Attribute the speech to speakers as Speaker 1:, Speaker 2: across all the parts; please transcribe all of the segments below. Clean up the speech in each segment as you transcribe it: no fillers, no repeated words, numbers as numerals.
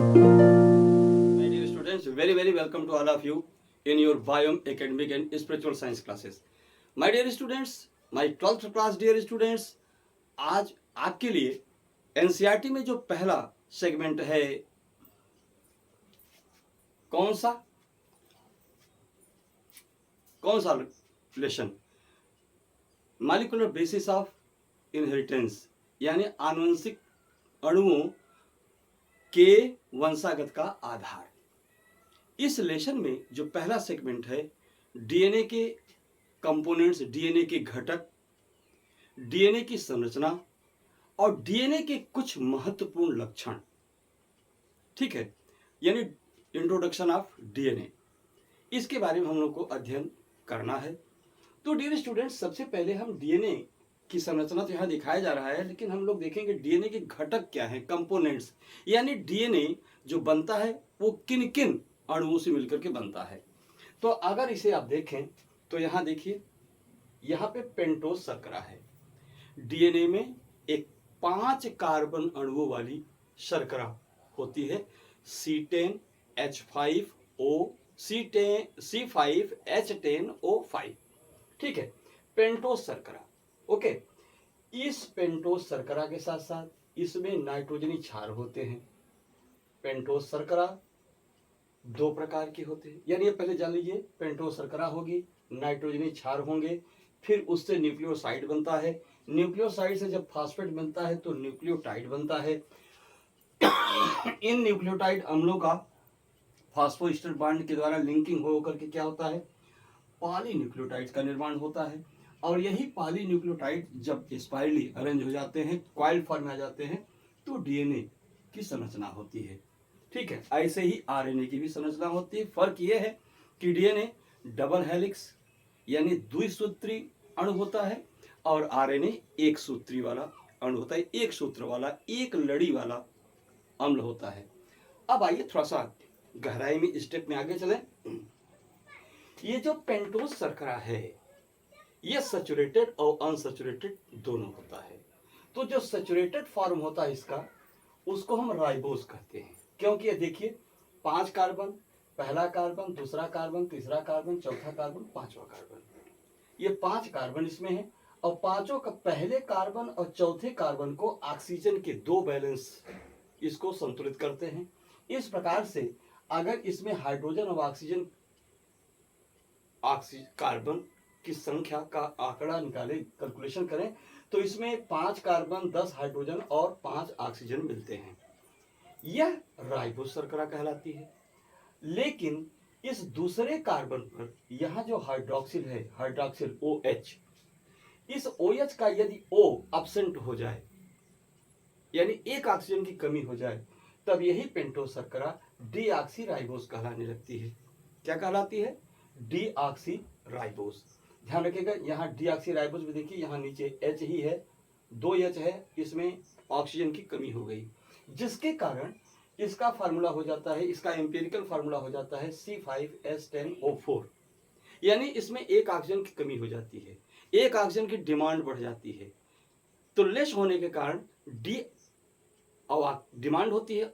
Speaker 1: My dear students, very welcome to all of you in your biome academic and spiritual science classes. My dear students, my 12th class dear students, आज आपके लिए NCERT में जो पहला segment है कौन सा lesson, molecular basis of inheritance, यानी आनुवंशिक अणुओं के वंशागत का आधार। इस लेसन में जो पहला सेगमेंट है डीएनए के कंपोनेंट्स, डीएनए के घटक, डीएनए की संरचना और डीएनए के कुछ महत्वपूर्ण लक्षण, ठीक है, यानी इंट्रोडक्शन ऑफ डीएनए, इसके बारे में हम लोग को अध्ययन करना है। तो डियर स्टूडेंट्स, सबसे पहले हम डीएनए की संरचना तो यहाँ दिखाया जा रहा है, लेकिन हम लोग देखेंगे डीएनए के घटक क्या है, कंपोनेंट्स, यानी डीएनए जो बनता है वो किन किन अणुओं से मिलकर के बनता है। तो अगर इसे आप देखें तो यहाँ देखिए, यहाँ पे पेंटोज शर्करा है। डीएनए में एक 5 कार्बन अणुओं वाली शर्करा होती है, C10H5O, C5H10O5, ठीक है, पेंटोज शर्करा। ओके, इस पेंटोज शर्करा के साथ साथ इसमें नाइट्रोजनी क्षार होते हैं। पेंटोज शर्करा 2 प्रकार के होते हैं, यानी पहले जान लीजिए, पेंटोज शर्करा होगी, नाइट्रोजनी क्षार होंगे, फिर उससे न्यूक्लियोसाइड बनता है, न्यूक्लियोसाइड से जब फास्फेट बनता है तो न्यूक्लियोटाइड बनता है। इन न्यूक्लियोटाइड अम्लों का फास्फोएस्टर बॉन्ड के द्वारा लिंकिंग होकर के क्या होता है, पॉलीन्यूक्लियोटाइड्स का निर्माण होता है। और यही पॉलीन्यूक्लियोटाइड जब स्पाइरली अरेंज हो जाते हैं, कॉइल फॉर्म में आ जाते हैं, तो डीएनए की संरचना होती है, ठीक है। ऐसे ही आरएनए की भी संरचना होती है। फर्क यह है कि डीएनए डबल हेलिक्स यानी द्विसूत्री अणु होता है और आरएनए एक सूत्री वाला अणु होता है, एक सूत्र वाला, एक लड़ी वाला अम्ल होता है। अब आइए थोड़ा सा गहराई में स्टेप में आगे चलें। ये जो पेंटोज शर्करा है ये सैचुरेटेड और अनसैचुरेटेड दोनों होता है। तो जो सैचुरेटेड फॉर्म होता है इसका, उसको हम राइबोज कहते हैं, क्योंकि ये देखिए 5 कार्बन, पहला कार्बन, दूसरा कार्बन, तीसरा कार्बन, चौथा कार्बन, पांचवा कार्बन, ये 5 कार्बन इसमें है और पांचों का पहले कार्बन और चौथे कार्बन को ऑक्सीजन के 2 बैलेंस इसको संतुलित करते हैं। इस प्रकार से अगर इसमें हाइड्रोजन और ऑक्सीजन कार्बन की संख्या का आंकड़ा निकाले, कैलकुलेशन करें, तो इसमें 5 कार्बन, 10 हाइड्रोजन और 5 ऑक्सीजन मिलते हैं। यह राइबोज शर्करा कहलाती है। लेकिन इस दूसरे कार्बन पर यहां जो हाइड्रोक्सिल है, हाइड्रोक्सिल OH, इस OH का यदि O एब्सेंट हो जाए, यानी एक ऑक्सीजन की कमी हो जाए, तब यही पेंटोज शर्करा डीऑक्सीराइबोज कहलाने लगती है। क्या कहलाती है? डीऑक्सीराइबोज। ध्यान रखिएगा, यहाँ डीऑक्सीराइबोज में देखिए यहाँ नीचे H ही है, 2 H है, इसमें ऑक्सीजन की कमी हो गई, जिसके कारण इसका फार्मूला हो जाता है, इसका एम्पिरिकल फार्मूला हो जाता है C5H10O4, यानी इसमें एक ऑक्सीजन की कमी हो जाती है, एक ऑक्सीजन की डिमांड बढ़ जाती है। तो लेस होने के कारण डी और डिमांड होती है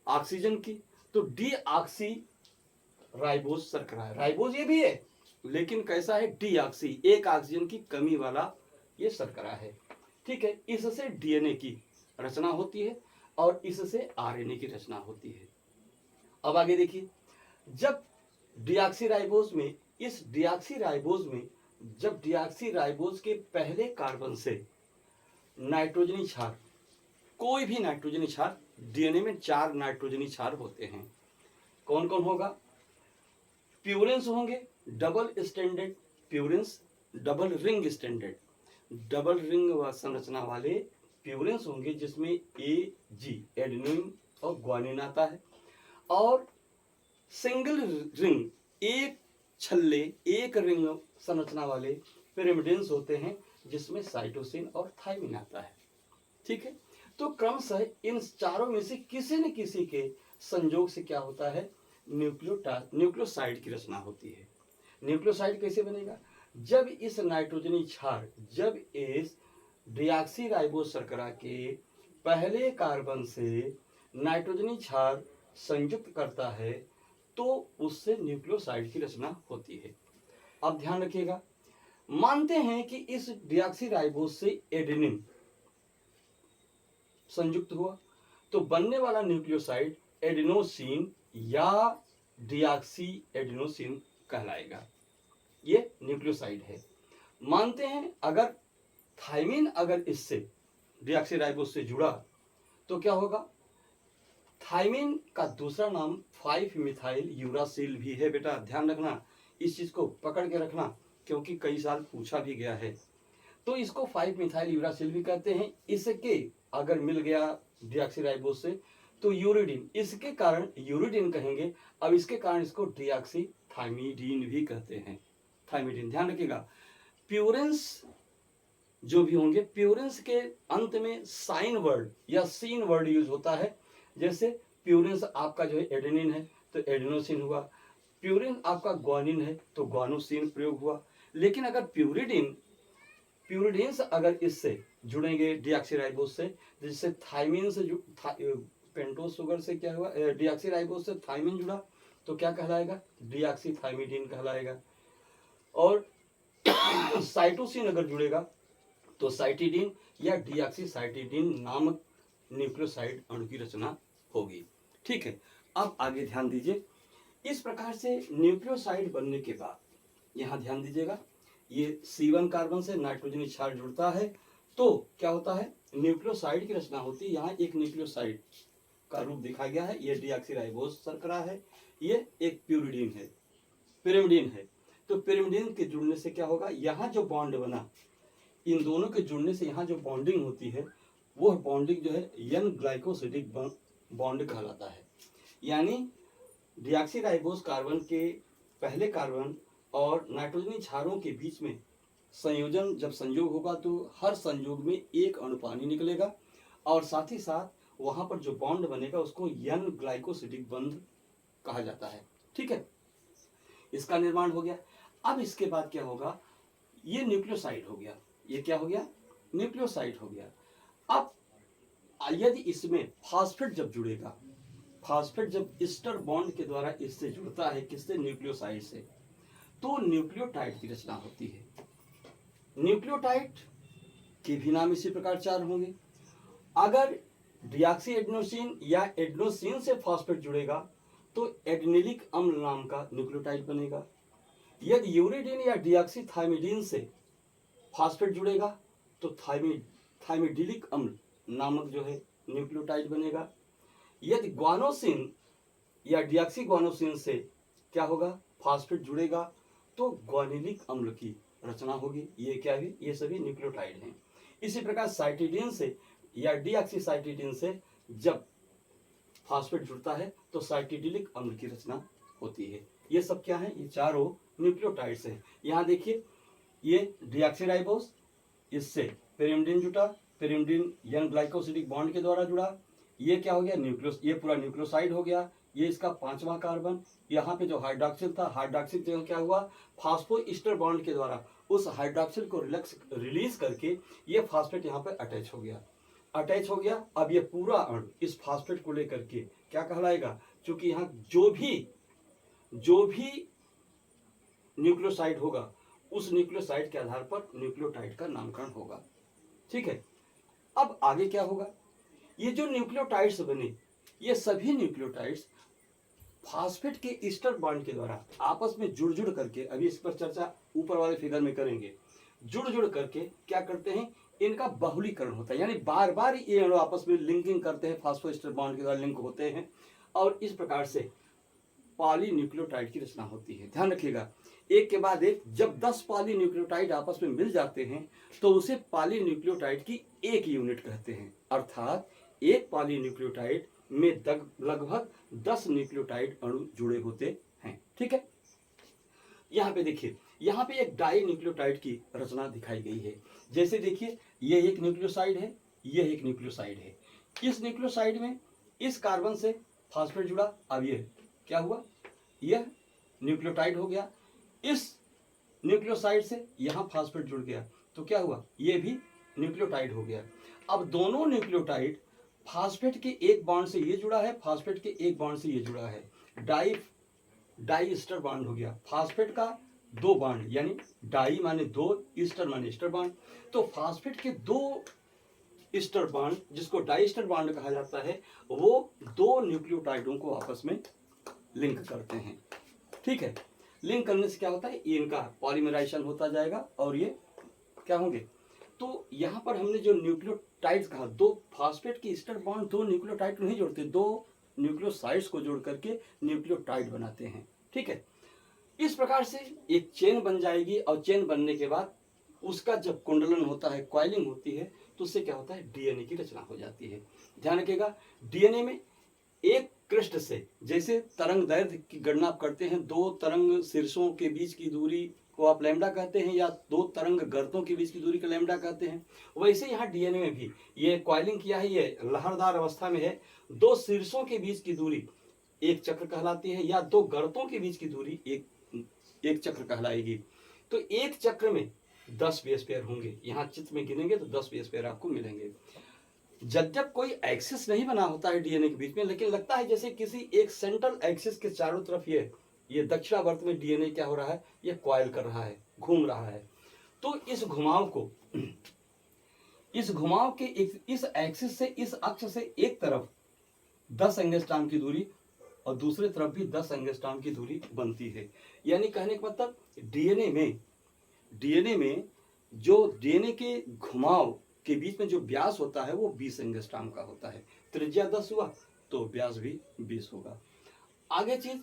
Speaker 1: ऑक्सीजन की, तो डीऑक्सी राइबोज शर्करा है। राइबोज ये भी है, लेकिन कैसा है? डीऑक्सी, एक ऑक्सीजन की कमी वाला ये शर्करा है, ठीक है। इससे डीएनए की रचना होती है और इससे आरएनए की रचना होती है। अब आगे देखिए, जब डीऑक्सीराइबोज में, इस डीऑक्सीराइबोज में जब डीऑक्सीराइबोज के पहले कार्बन से नाइट्रोजनी क्षार, कोई भी नाइट्रोजनी क्षार, डीएनए में 4 नाइट्रोजनी क्षार होते हैं। कौन कौन होगा? प्यूरेंस होंगे, double standard purines, double ring standard, double ring संरचना वाले प्यूरेंस होंगे, जिसमें AG एडेनिन और ग्वानिन आता है, और सिंगल रिंग, एक छल्ले, एक रिंग संरचना वाले पिरिमिडिन्स होते हैं, जिसमें साइटोसिन और थायमिन आता है, ठीक है। तो क्रमशः इन चारों में से किसी न किसी के संयोग से क्या होता है? न्यूक्लियोसाइड की रचना होती है। न्यूक्लियोसाइड कैसे बनेगा? जब इस नाइट्रोजनी क्षार, जब इस डीऑक्सीराइबोज शर्करा के पहले कार्बन से नाइट्रोजनी क्षार संयुक्त करता है तो उससे न्यूक्लियोसाइड की रचना होती है। अब ध्यान रखिएगा, मानते हैं कि इस डीऑक्सीराइबोज से एडेनिन संयुक्त हुआ तो बनने वाला न्यूक्लियोसाइड एडेनोसिन या डीऑक्सी एडेनोसिन कहलाएगा। ये न्यूक्लियोसाइड है। मानते हैं अगर थाइमिन अगर इससे डीऑक्सीराइबोज से जुड़ा तो क्या होगा, थाइमिन का दूसरा नाम 5 मिथाइल यूरासिल भी है। बेटा ध्यान रखना, इस चीज को पकड़ के रखना क्योंकि कई साल पूछा भी गया है। तो इसको 5 मिथाइल यूरासिल भी कहते हैं। इसके अगर मिल गया डीऑक्सीराइबोज से तो यूरिडीन, इसके कारण यूरिडीन कहेंगे। अब इसके कारण इसको डीऑक्सी थाइमिडीन भी कहते हैं। थाइमिडीन ध्यान रखिएगा। प्यूरेंस जो भी होंगे, प्यूरेंस के अंत में साइन वर्ड या सीन वर्ड यूज होता है। जैसे प्यूरेंस आपका जो है एडेनिन है तो एडेनोसिन हुआ, प्यूरिन आपका ग्वानिन है तो ग्वानोसिन प्रयोग हुआ। लेकिन अगर प्यूरिडीन्स अगर इससे जुड़ेंगे डीऑक्सीराइबोज से, जिससे थाइमिन से पेंटोज शुगर से क्या हुआ, डीऑक्सीराइबोज से थाइमिन जुड़ा तो क्या कहलाएगा, डीऑक्सीथाइमिडीन कहलाएगा। और साइटोसिन अगर जुड़ेगा तो साइटिडीन या डीऑक्सीसाइटिडीन नामक न्यूक्लियोसाइड अणु की रचना होगी। ठीक है, अब आगे ध्यान दीजिए। इस प्रकार से न्यूक्लियोसाइड बनने के बाद यहां ध्यान दीजिएगा, ये C1 कार्बन से नाइट्रोजनी क्षार जुड़ता है तो क्या होता है, न्यूक्लियोसाइड की रचना होती है। यहाँ एक न्यूक्लियोसाइड का रूप दिखाया गया है, ये डीऑक्सीराइबोज शर्करा है, ये एक प्यूरिडीन है, पिरिमिडीन है। तो पिरिमिडीन के जुड़ने से क्या होगा, यहाँ जो बॉन्ड बना, इन दोनों के जुड़ने से यहाँ जो बॉन्डिंग होती है वह बॉन्डिंग जो है एन ग्लाइकोसिडिक बॉन्ड कहलाता है। यानी डीऑक्सीराइबोज कार्बन के पहले कार्बन और नाइट्रोजनी क्षारों के बीच में संयोजन जब संयोग होगा तो हर संयोग में एक अणु पानी निकलेगा और साथ ही साथ वहां पर जो बॉन्ड बनेगा उसको एन ग्लाइकोसिडिक बंध कहा जाता है। ठीक है, इसका निर्माण हो गया। अब इसके बाद क्या होगा, ये न्यूक्लियोसाइड हो गया। ये क्या हो गया, न्यूक्लियोसाइड हो गया। अब यदि इसमें फास्फेट जब जुड़ेगा, फास्फेट जब ईस्टर बॉन्ड के द्वारा इससे जुड़ता है, किससे, न्यूक्लियोसाइड से, तो न्यूक्लियोटाइड की रचना होती है। न्यूक्लियोटाइड के भी नाम इसी प्रकार 4 होंगे। अगर डीऑक्सी एडेनोसिन या एडेनोसिन से फास्फेट जुड़ेगा तो एडेनिलिक अम्ल नाम का न्यूक्लियोटाइड बनेगा। यदि यूरिडीन या डीऑक्सीथाइमिडीन से फास्फेट जुड़ेगा तो थाइमिडिलिक अम्ल नामक जो है न्यूक्लियोटाइड बनेगा। यदि ग्वानोसिन या डीऑक्सी ग्वानोसिन से क्या होगा, फास्फेट जुड़ेगा तो ग्वानिलिक अम्ल की रचना होगी। ये क्या है, ये सभी न्यूक्लियोटाइड हैं। इसी प्रकार साइटिडीन से या डीऑक्सीसाइटिडीन से जब फास्फेट जुड़ता है तो साइटिडिलिक अम्ल की रचना होती है। ये सब क्या है, ये चारों न्यूक्लियोटाइड्स हैं। यहाँ देखिए, ये डीऑक्सीराइबोज, इससे पिरिमिडीन जुटा, पिरिमिडीन एन ग्लाइकोसिडिक बॉन्ड के द्वारा जुड़ा, ये क्या हो गया, ये पूरा न्यूक्लियोसाइड हो गया। ये इसका 5वां कार्बन, यहाँ पे जो हाइड्रॉक्सिल था, हाइड्रॉक्सिल जो क्या हुआ, फास्फो ईस्टर बॉन्ड के द्वारा उस हाइड्रॉक्सिल को रिलीज करके ये फास्फेट यहाँ पे अटैच हो गया। अब ये पूरा अणु इस फास्फेट को लेकर के क्या कहलाएगा, क्योंकि यहाँ जो भी न्यूक्लियोसाइड होगा उस न्यूक्लियोसाइड के आधार पर न्यूक्लियोटाइड का नामकरण होगा। ठीक है, अब आगे क्या होगा, ये जो न्यूक्लियोटाइड्स बने, ये सभी न्यूक्लियोटाइड्स फास्फेट के ईस्टर बॉन्ड के द्वारा आपस में जुड़ करके, अभी इस पर चर्चा ऊपर वाले फिगर में करेंगे, जुड़ करके क्या करते हैं, इनका बहुलीकरण होता है। यानी बार बार ये अणु आपस में लिंकिंग करते हैं, फास्फोईस्टर बॉन्ड के द्वारा लिंक होते हैं और इस प्रकार से पॉलीन्यूक्लियोटाइड की रचना होती है। ध्यान रखिएगा, एक के बाद एक जब 10 पॉलीन्यूक्लियोटाइड आपस में मिल जाते हैं तो उसे पॉलीन्यूक्लियोटाइड की एक यूनिट कहते हैं। अर्थात एक पॉलीन्यूक्लियोटाइड में लगभग 10 न्यूक्लियोटाइड अणु जुड़े होते हैं। ठीक है, यहाँ पे देखिए, यहाँ पे एक डाई न्यूक्लियोटाइड की रचना दिखाई गई है। जैसे देखिए, ये एक न्यूक्लियोसाइड है, ये एक न्यूक्लियोसाइड है। इस न्यूक्लियोसाइड में इस कार्बन से फास्फेट जुड़ा, अब ये क्या हुआ, यह न्यूक्लियोटाइड हो गया। इस न्यूक्लियोसाइड से यहाँ फास्फेट जुड़ गया तो क्या हुआ, ये भी न्यूक्लियोटाइड हो गया। अब दोनों न्यूक्लियोटाइड फास्फेट के एक बॉन्ड से ये जुड़ा है, फास्फेट के एक बॉन्ड से ये जुड़ा है, डाई ईस्टर बॉन्ड हो गया। फास्फेट का दो बॉन्ड, यानी डाई माने दो, ईस्टर माने ईस्टर बॉन्ड, तो फास्फेट के दो ईस्टर बॉन्ड, जिसको डाई ईस्टर बॉन्ड कहा जाता है, वो दो न्यूक्लियोटाइडों को आपस में लिंक करते हैं। ठीक है, लिंक करने से क्या होता है, ये इनका पॉलीमराइजेशन होता जाएगा और ये क्या होंगे। तो यहाँ पर हमने जो न्यूक्लियोटाइड्स कहा, दो फास्फेट की ईस्टर बॉन्ड दो न्यूक्लियोटाइड नहीं जोड़ते, दो न्यूक्लियोसाइड्स को जोड़ करके न्यूक्लियोटाइड बनाते हैं। ठीक है, इस प्रकार से एक चेन बन जाएगी और चेन बनने के बाद उसका जब कुंडलन होता है, कॉइलिंग होती है, तो उससे क्या होता है, डीएनए की रचना हो जाती है। ध्यान रखिएगा, डीएनए में एक कृष्ण से, जैसे तरंग दैर्घ्य की गणना आप करते हैं, दो तरंग शीर्षों के बीच की दूरी को आप लैम्डा कहते हैं, या दो तरंग गर्तों के बीच की दूरी को लैम्डा कहते हैं, वैसे यहाँ डीएनए में भी ये कॉइलिंग किया है, ये लहरदार अवस्था में है, दो शीर्षों के बीच की दूरी एक चक्र कहलाती है, या दो गर्तों के बीच की दूरी एक चक्र कहलाएगी। तो एक चक्र में 10 बेस पेयर होंगे, यहाँ चित्र में गिनेंगे तो 10 बेस पेयर आपको मिलेंगे। जब कोई एक्सिस नहीं बना होता है डीएनए के बीच में, लेकिन लगता है जैसे किसी एक सेंट्रल एक्सिस के चारों तरफ ये दक्षिणावर्त में डीएनए क्या हो रहा है, ये कॉइल कर रहा है, घूम रहा है। तो इस घुमाव के इस एक्सिस से, इस अक्ष से एक तरफ 10 एंगस्ट्रॉम की दूरी और दूसरे तरफ भी 10 एंगस्ट्रॉम की दूरी बनती है। यानी कहने का मतलब डीएनए में जो डीएनए के घुमाव के बीच में जो व्यास होता है वो 20 एंगस्ट्रॉम का होता है। त्रिज्या 10 हुआ तो व्यास भी 20 होगा। आगे चीज,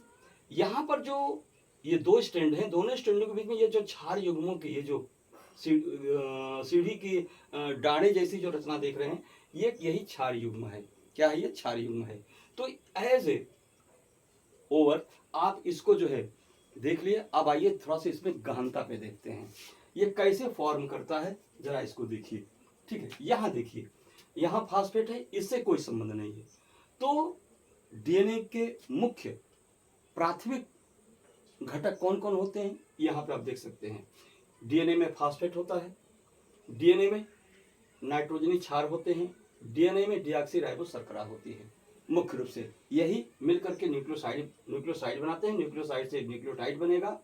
Speaker 1: यहाँ पर जो ये दो स्टैंड हैं, दोनों स्टैंडों के बीच में ये जो क्षार युग्मों की, ये जो सीढ़ी की डाणे जैसी जो रचना देख रहे हैं, ये यही क्षार युग्म है। क्या है, ये क्षार युग्म है। तो एज ए ओवर आप इसको जो है देख लिए। अब आइए थोड़ा सा इसमें गहनता पे देखते हैं, ये कैसे फॉर्म करता है, जरा इसको देखिए। ठीक है, यहाँ देखिए, यहाँ फास्फेट है, इससे कोई संबंध नहीं है। तो डीएनए के मुख्य प्राथमिक घटक कौन कौन होते हैं, यहाँ पे आप देख सकते हैं। डीएनए में फास्फेट होता है, डीएनए में नाइट्रोजनी क्षार होते हैं, डीएनए में डीऑक्सीराइबोस शर्करा होती है। मुख्य रूप से यही मिलकर के न्यूक्लियोसाइड बनाते हैं, न्यूक्लियोसाइड से न्यूक्लियोटाइड बनेगा,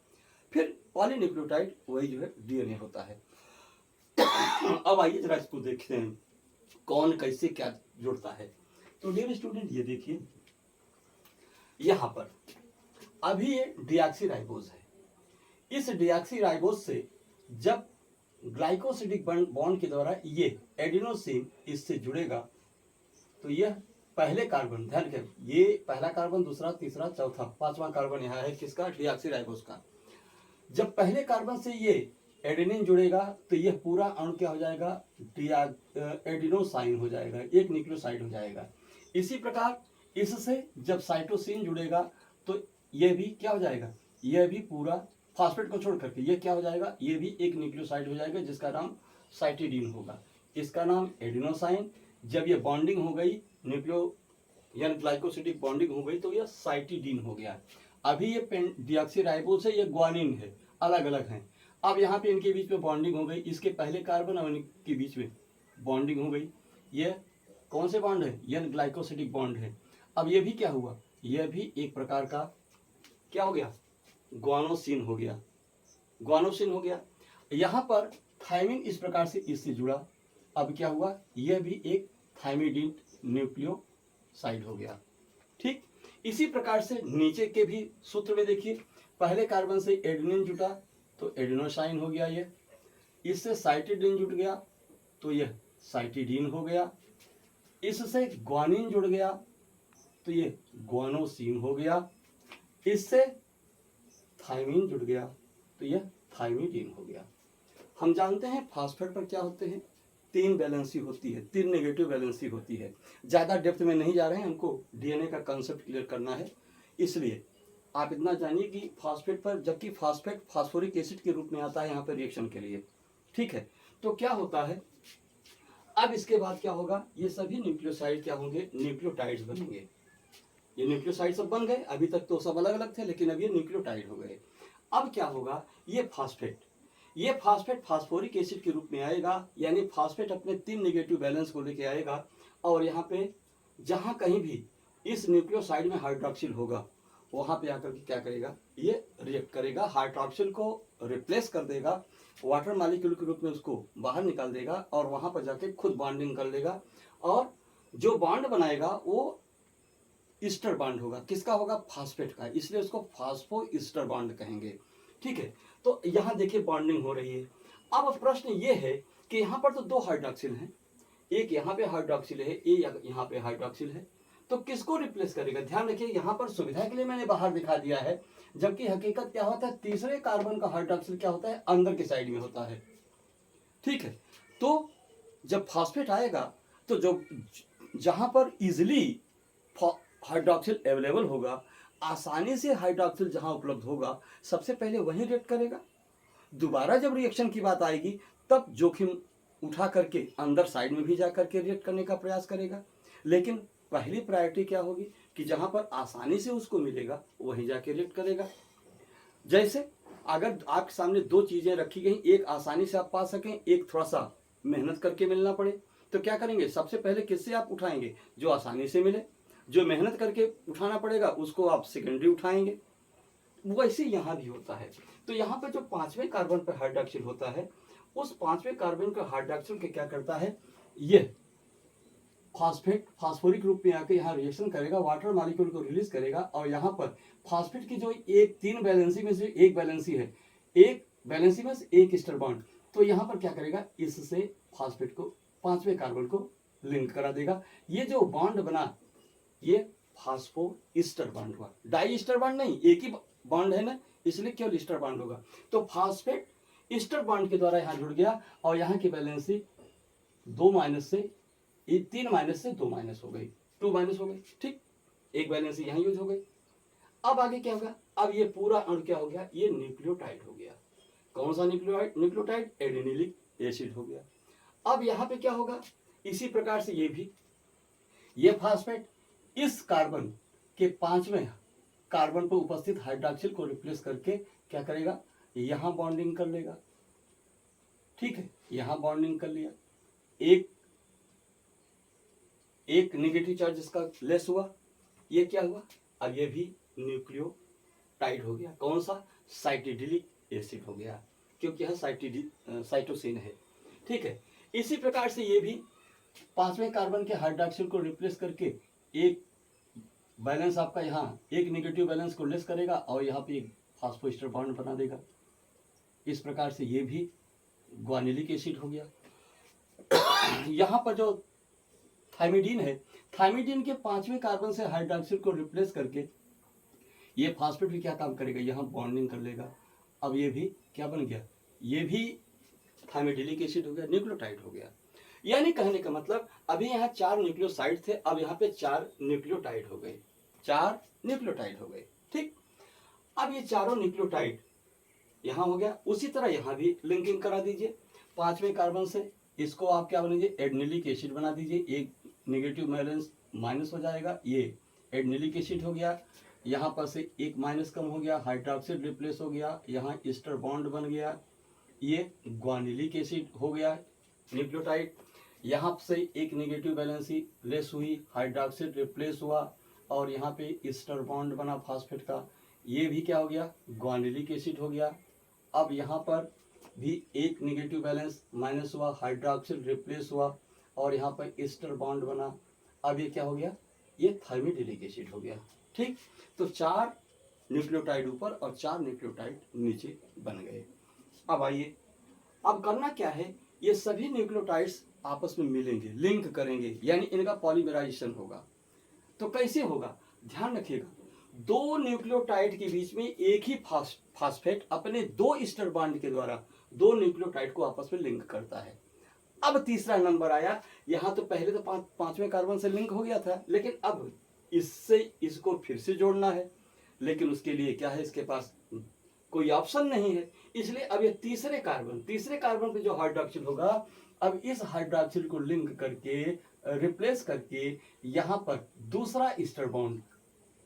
Speaker 1: फिर पॉलीन्यूक्लियोटाइड, वही जो है डीएनए होता है। अब आइए जरा इसको देखते हैं कौन कैसे क्या जुड़ता है। तो डियर स्टूडेंट, ये देखिए यहाँ पर अभी ये डीऑक्सीराइबोस है। इस डीऑक्सीराइबोस से जब ग्लाइकोसिडिक बॉन्ड के द्वारा ये एडिनोसिन इससे जुड़ेगा, तो यह पहले कार्बन, ध्यान रखें, ये पहला कार्बन, दूसरा, तीसरा, चौथा, पांचवा कार्बन यहाँ है किसका, डीऑक्सीराइबोस का। जब पहले कार्बन से ये एडेनिन जुड़ेगा तो यह पूरा अणु क्या हो जाएगा, एडिनोसाइन हो जाएगा, एक न्यूक्लियोसाइड हो जाएगा। इसी प्रकार इससे जब साइटोसिन जुड़ेगा तो यह भी क्या हो जाएगा, यह भी पूरा फास्फेट को छोड़ करके ये क्या हो जाएगा, ये भी एक न्यूक्लियोसाइड हो जाएगा, जिसका नाम साइटिडीन होगा, इसका नाम एडिनोसाइन। जब ये बॉन्डिंग हो गई, न्यूक्लियो यानी ग्लाइकोसिडिक बॉन्डिंग हो गई, तो यह साइटिडीन हो गया। अभी ये डीऑक्सीराइबोस है, ये ग्वानिन है, अलग अलग हैं। अब यहाँ पे इनके बीच में बॉन्डिंग हो गई, इसके पहले कार्बन और इनके बीच में बॉन्डिंग हो गई। ये कौन से बॉन्ड है, यह ग्लाइकोसिडिक बॉन्ड है। अब ये भी क्या हुआ, यह भी एक प्रकार का क्या हो गया, ग्वानोसिन हो गया, ग्वानोसिन हो गया। यहाँ पर थायमिन इस प्रकार से इससे जुड़ा, अब क्या हुआ, यह भी एक थायमिडीन न्यूक्लियोसाइड हो गया। ठीक, इसी प्रकार से नीचे के भी सूत्र में देखिए, पहले कार्बन से एडेनिन जुटा तो एडिनोसाइन हो गया, ये इससे साइटिडीन जुड़ गया तो यह साइटिडीन हो गया, इससे ग्वानिन जुड़ गया तो ये ग्वानोसिन हो गया, इससे थायमिन जुड़ गया तो यह थायमिडीन हो गया। हम जानते हैं फास्फेट पर क्या होते हैं, 3 वैलेंसी होती है, 3 नेगेटिव वैलेंसी होती है। ज़्यादा डेप्थ में नहीं जा रहे हैं, हमको डीएनए का कंसेप्ट क्लियर करना है, इसलिए आप इतना जानिए कि फास्फेट पर, जबकि फास्फेट फास्फोरिक एसिड के रूप में आता है यहाँ पर रिएक्शन के लिए। ठीक है, तो क्या होता है, अब इसके बाद क्या होगा, ये सभी न्यूक्लियोसाइड क्या होंगे, न्यूक्लियोटाइड्स बनेंगे। ये न्यूक्लियोसाइड सब बन गए, अभी तक तो सब अलग अलग थे, लेकिन अब ये न्यूक्लियोटाइड हो गए। अब क्या होगा, ये फास्फेट फास्फोरिक एसिड के रूप में आएगा, यानी फास्फेट अपने 3 नेगेटिव बैलेंस को लेके आएगा और यहाँ पे जहां कहीं भी इस न्यूक्लियोसाइड में हाइड्रोक्सिल होगा वहां पे आकर के क्या करेगा, ये रिएक्ट करेगा, हाइड्रोक्सिल को रिप्लेस कर देगा, वाटर मॉलिक्यूल के रूप में उसको बाहर निकाल देगा और वहां पर जाके खुद बॉन्डिंग कर लेगा और जो बॉन्ड बनाएगा वो ईस्टर बॉन्ड होगा। किसका होगा, फास्फेट का, इसलिए उसको फास्फो ईस्टर बॉन्ड कहेंगे। ठीक है, तो यहाँ देखिए बॉन्डिंग हो रही है। अब प्रश्न ये है कि यहाँ पर तो दो हाइड्रोक्सिल हैं, एक यहाँ पे हाइड्रोक्सिल है, एक यहाँ पे हाइड्रोक्सिल है, तो किसको रिप्लेस करेगा। ध्यान रखिए यहाँ पर सुविधा के लिए मैंने बाहर दिखा दिया है, जबकि हकीकत क्या होता है, तीसरे कार्बन का हाइड्रोक्सिल क्या होता है, अंदर के साइड में होता है। ठीक है, तो जब फॉस्फेट आएगा तो जो जहां पर इजिली हाइड्रोक्सिल अवेलेबल होगा, आसानी से हाइड्रोक्सिल जहां उपलब्ध होगा, सबसे पहले वही रिएक्ट करेगा। दोबारा जब रिएक्शन की बात आएगी तब जोखिम उठा करके अंदर साइड में भी जा करके रिएक्ट करने का प्रयास करेगा। लेकिन पहली प्रायोरिटी क्या होगी कि जहां पर आसानी से उसको मिलेगा वहीं जाके रिएक्ट करेगा। जैसे अगर आपके सामने दो चीजें रखी गई, एक आसानी से आप पा सकें, एक थोड़ा सा मेहनत करके मिलना पड़े, तो क्या करेंगे, सबसे पहले किससे आप उठाएंगे, जो आसानी से मिले। जो मेहनत करके उठाना पड़ेगा उसको आप सेकेंडरी उठाएंगे। वैसे यहाँ भी होता है। तो यहाँ पे जो पांचवें कार्बन पर हाइड्रोक्सिल होता है, उस पांचवें कार्बन का हाइड्रोक्सिल के क्या करता है, ये फास्फेट फास्फोरिक रूप में आके यहाँ रिएक्शन करेगा, वाटर मॉलिक्यूल को रिलीज करेगा और यहाँ पर फास्फेट की जो एक तीन बैलेंसी में से एक बैलेंसी है, एक बैलेंसी में एक ईस्टर बॉन्ड, तो यहाँ पर क्या करेगा, इससे फास्फेट को पांचवें कार्बन को लिंक करा देगा। ये जो बॉन्ड बना ये फास्फो ईस्टर बॉन्ड हुआ, डाई ईस्टर बॉन्ड नहीं, एक ही बॉन्ड है ना, इसलिए केवल ईस्टर बॉन्ड होगा। तो फास्फेट ईस्टर बॉन्ड के द्वारा यहाँ जुड़ गया और यहाँ की बैलेंसी 2 माइनस से 3 माइनस से 2 माइनस हो गई, 2 माइनस हो गई। ठीक, एक बैलेंसी यहाँ यूज हो गई। अब आगे क्या होगा, अब ये पूरा अणु क्या हो गया, ये न्यूक्लियोटाइड हो गया। कौन सा न्यूक्लियोटाइड, एडेनिलिक एसिड हो गया। अब यहाँ पे क्या होगा, इसी प्रकार से ये भी, ये फास्फेट इस कार्बन के पांचवें कार्बन पर उपस्थित हाइड्रोक्सिल को रिप्लेस करके क्या करेगा, यहां बॉन्डिंग कर लेगा। ठीक है, यहां बॉन्डिंग कर लिया, एक नेगेटिव चार्ज इसका लेस हुआ, ये क्या हुआ, अब ये भी न्यूक्लियोटाइड हो गया। कौन सा, साइटिडिलिक एसिड हो गया, क्योंकि यह साइटोसिन है। ठीक है, इसी प्रकार से ये भी पांचवें कार्बन के हाइड्रोक्सिल को रिप्लेस करके एक बैलेंस आपका यहाँ एक नेगेटिव बैलेंस को लेस करेगा और यहाँ पे एक फास्फोईस्टर बॉन्ड बना देगा। इस प्रकार से ये भी ग्वानिलिक एसिड हो गया। यहाँ पर जो थाइमिडीन है, थाइमिडीन के पांचवें कार्बन से हाइड्रोक्सिल को रिप्लेस करके ये फास्फेट भी क्या काम करेगा, यहाँ बॉन्डिंग कर लेगा। अब ये भी क्या बन गया, ये भी थाइमिडिलिक एसिड हो गया, न्यूक्लियोटाइड हो गया। यानी कहने का मतलब अभी यहाँ 4 न्यूक्लियोसाइड थे, अब यहाँ पे 4 न्यूक्लियोटाइड हो गए, 4 न्यूक्लियोटाइड हो गए। ठीक, अब ये चारों न्यूक्लियोटाइड यहाँ हो गया। उसी तरह यहाँ भी लिंकिंग करा दीजिए, पांचवें कार्बन से इसको आप क्या बनेंगे, एडेनिलिक एसिड बना दीजिए, एक नेगेटिव बैलेंस माइनस हो जाएगा, ये एडेनिलिक एसिड हो गया। यहाँ पर से एक माइनस कम हो गया, हाइड्रोक्सिल रिप्लेस हो गया, यहाँ ईस्टर बॉन्ड बन गया, ये ग्वानिलिक एसिड हो गया न्यूक्लियोटाइड। यहाँ से एक नेगेटिव बैलेंसी लेस हुई, हाइड्रोक्सिल रिप्लेस हुआ और यहाँ पे ईस्टर बॉन्ड बना फास्फेट का, ये भी क्या हो गया, ग्वानिलिक एसिड हो गया। अब यहाँ पर भी एक नेगेटिव बैलेंस माइनस हुआ, हाइड्रोक्सिल रिप्लेस हुआ और यहाँ पर ईस्टर बॉन्ड बना। अब ये क्या हो गया, ये थाइमिडिलिक एसिड हो गया। ठीक, तो 4 न्यूक्लियोटाइड ऊपर और 4 न्यूक्लियोटाइड नीचे बन गए। अब आइए, अब करना क्या है, ये सभी न्यूक्लियोटाइड्स आपस में मिलेंगे, लिंक करेंगे, यानी इनका पॉलीमराइजेशन होगा। तो कैसे होगा, ध्यान रखिएगा, 2 न्यूक्लियोटाइड के बीच में एक ही फास्फेट अपने 2 ईस्टर बॉन्ड के द्वारा 2 न्यूक्लियोटाइड को आपस में लिंक करता है। अब तीसरा नंबर आया, यहां तो पहले तो पांचवें कार्बन से लिंक हो गया था, लेकिन अब इससे इसको फिर से जोड़ना है, लेकिन उसके लिए क्या है, इसके पास कोई ऑप्शन नहीं है। इसलिए अब ये तीसरे कार्बन पे जो हाइड्रोक्सिल होगा, अब इस हाइड्रोक्सिल को लिंक करके रिप्लेस करके यहाँ पर दूसरा ईस्टर बॉन्ड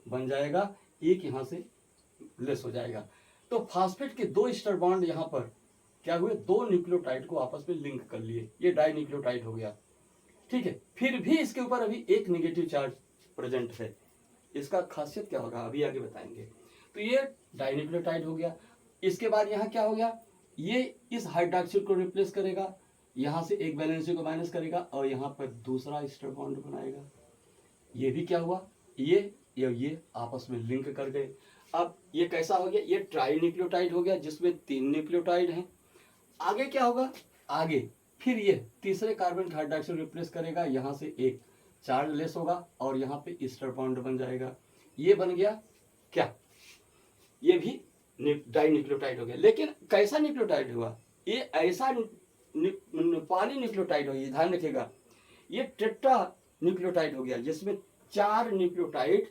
Speaker 1: बन जाएगा, एक यहाँ से लेस हो जाएगा। तो फास्फेट के 2 ईस्टर बॉन्ड यहाँ पर क्या हुए, 2 न्यूक्लियोटाइड को आपस में लिंक कर लिए, ये डाई न्यूक्लियोटाइड हो गया। ठीक है, फिर भी इसके ऊपर अभी एक नेगेटिव चार्ज प्रेजेंट है। इसका खासियत क्या होगा अभी आगे बताएंगे। तो ये डाइन्यूक्लियोटाइड हो गया। इसके बाद यहाँ क्या हो गया, ये इस हाइड्रोक्सिल को रिप्लेस करेगा, यहाँ से एक वैलेंसी को माइनस करेगा और यहाँ पर दूसरा एस्टर बॉन्ड बनाएगा। ये भी क्या हुआ, ये आपस में लिंक कर गए। अब ये कैसा हो गया, ये ट्राई न्यूक्लियोटाइड हो गया जिसमें 3 न्यूक्लियोटाइड हैं। आगे क्या होगा, आगे फिर ये तीसरे कार्बन का हाइड्रोक्साइड रिप्लेस करेगा, यहाँ से एक चार्ज लेस होगा और यहाँ पे ईस्टर बॉन्ड बन जाएगा। ये बन गया क्या, ये भी डाई न्यूक्लियोटाइड हो गया। लेकिन कैसा न्यूक्लियोटाइड हुआ, ये ऐसा पॉली न्यूक्लियोटाइड हो गया, ध्यान रखिएगा। ये टेट्रा न्यूक्लियोटाइड हो गया जिसमें 4 न्यूक्लियोटाइड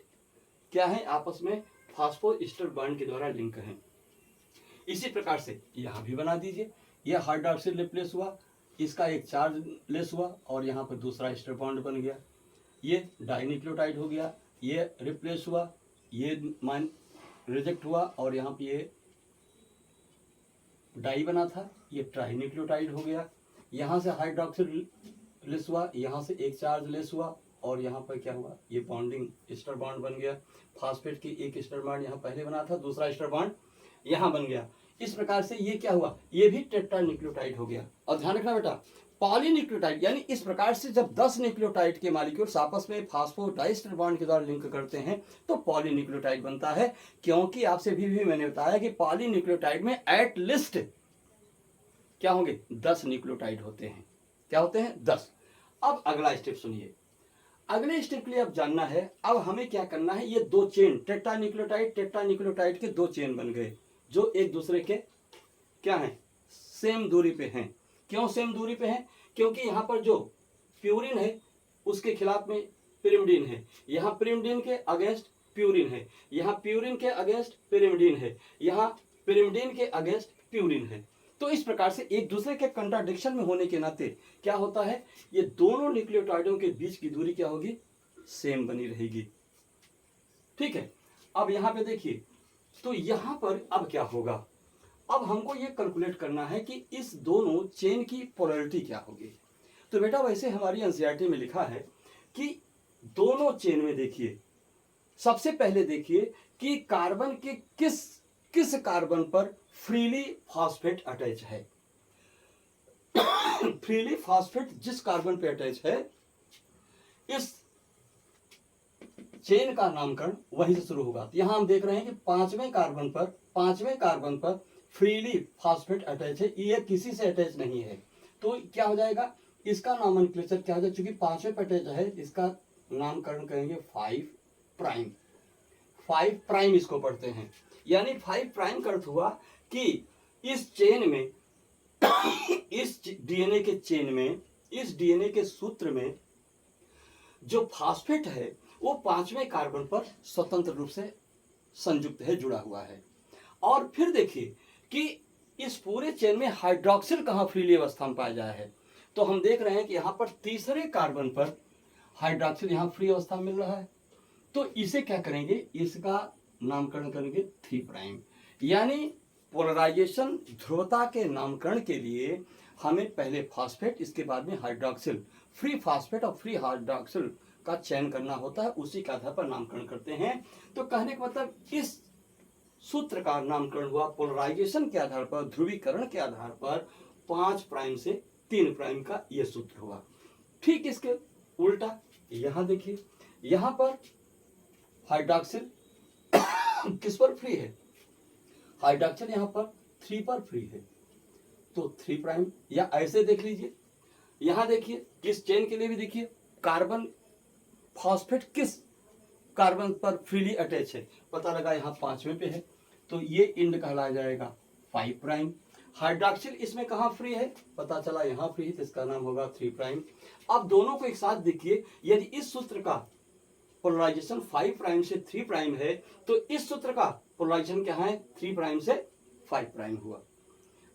Speaker 1: क्या है, आपस में फास्फोईस्टर बॉन्ड के द्वारा लिंक हैं। इसी प्रकार से यहाँ भी बना दीजिए। यह हाइड्रोक्सिल रिप्लेस हुआ, इसका एक चार्ज लेस हुआ और यहाँ पर दूसरा एस्टर बॉन्ड बन गया। ये डाइन्यूक्लियोटाइड हो गया, ये रिप्लेस हुआ, ये मान रिजेक्ट हुआ और यहाँ पे ये डाई बना था, ये ट्राइन्यूक्लियोटाइड हो गया। यहाँ से हाइड्रोक्सिल लेस हुआ, यहाँ से एक चार्ज लेस हुआ और यहाँ पर क्या हुआ, ये बॉन्डिंग एस्टर बॉन्ड बन गया। फास्फेट की एक एस्टर बॉन्ड यहाँ पहले बना था, दूसरा एस्टर बॉन्ड यहाँ बन गया। इस प्रकार से ये क्या हुआ, ये भी टेट्रा न्यूक्लियोटाइड हो गया। और ध्यान रखना बेटा, पॉलीन्यूक्लियोटाइड यानी इस प्रकार से जब 10 न्यूक्लियोटाइड के मॉलिक्यूल्स आपस में फास्फोडाइस्टर बॉन्ड के द्वारा लिंक करते हैं तो पॉलीन्यूक्लियोटाइड बनता है। क्योंकि आपसे भी मैंने बताया कि पॉलीन्यूक्लियोटाइड में एट लिस्ट क्या होंगे, 10 न्यूक्लियोटाइड होते हैं। क्या होते हैं, 10। अब अगला स्टेप सुनिए। अगले स्टेप के लिए अब जानना है, अब हमें क्या करना है, ये 2 चेन टेट्रा न्यूक्लियोटाइड के 2 चेन बन गए जो एक दूसरे के क्या हैं, सेम दूरी पे हैं। क्यों सेम दूरी पे हैं, क्योंकि यहाँ पर जो प्यूरिन है उसके खिलाफ में पिरिमिडीन है, यहाँ पिरिमिडीन के अगेंस्ट प्यूरिन है, यहाँ प्यूरिन के अगेंस्ट पिरिमिडीन है, यहाँ पिरिमिडीन के अगेंस्ट प्यूरिन है। तो इस प्रकार से एक दूसरे के कंट्राडिक्शन में होने के नाते क्या होता है, ये दोनों न्यूक्लियोटाइडों के बीच की दूरी क्या होगी, सेम बनी रहेगी। ठीक है, अब यहाँ पे देखिए, तो यहाँ पर अब क्या होगा, अब हमको ये कैलकुलेट करना है कि इस दोनों चेन की पोलैरिटी क्या होगी। तो बेटा वैसे हमारी एनसीईआरटी में लिखा है कि दोनों चेन में देखिए, सबसे पहले देखिए कि कार्बन के किस कार्बन पर फ्रीली फॉस्फेट अटैच है। फ्रीली फॉस्फेट जिस कार्बन पे अटैच है, इस चेन का नामकरण वहीं से शुरू होगा। यहां हम देख रहे हैं कि पांचवें कार्बन पर फ्रीली फॉस्फेट अटैच है, ये किसी से अटैच नहीं है। तो क्या हो जाएगा, इसका नॉमेनक्लेचर क्या हो जाएगा, चूंकि पांचवें पर अटैच है, इसका नामकरण करेंगे 5 प्राइम। 5 प्राइम इसको पढ़ते हैं, यानी 5 प्राइम का अर्थ हुआ कि इस चेन में इस डीएनए के चेन में, इस डीएनए के सूत्र में जो फॉस्फेट है वो पांचवें कार्बन पर स्वतंत्र रूप से संयुक्त है, जुड़ा हुआ है। और फिर देखिए कि इस पूरे चेन में हाइड्रोक्सिल कहां फ्रीली अवस्था में पाया जाया है। तो हम देख रहे हैं कि यहां पर तीसरे कार्बन पर हाइड्रोक्सिल यहां फ्री अवस्था में मिल रहा है। तो इसे क्या करेंगे, इसका नामकरण करेंगे 3 प्राइम। यानी पोलराइजेशन ध्रुवता के नामकरण के लिए हमें पहले फॉस्फेट, इसके बाद में हाइड्रोक्सिल, फ्री फॉस्फेट और फ्री हाइड्रोक्सिल का चयन करना होता है, उसी के आधार पर नामकरण करते हैं। तो कहने का मतलब इस सूत्र का नामकरण हुआ पोलराइजेशन के आधार पर, ध्रुवीकरण के आधार पर 5 प्राइम से 3 प्राइम का यह सूत्र हुआ। ठीक इसके उल्टा यहां देखिए, यहां पर हाइड्रोक्सिल किस पर फ्री है, हाइड्रोक्सिल यहां पर 3 पर फ्री है, तो 3 प्राइम। या ऐसे देख लीजिए, यहां देखिए इस चेन के लिए भी देखिए, कार्बन फॉस्फेट किस कार्बन पर फ्रीली अटैच है, पता लगा यहां 5वें पे है, तो ये इंड कहलाया जाएगा 5 प्राइम। हाइड्रोक्सिल इसमें कहां फ्री है, पता चला यहां फ्री है, तो इसका नाम होगा 3 प्राइम। अब दोनों को एक साथ देखिए, यदि इस सूत्र का पोलराइजेशन 5 प्राइम से 3 प्राइम है, तो इस सूत्र का पोलराइजेशन क्या है, 3 प्राइम से 5 प्राइम हुआ।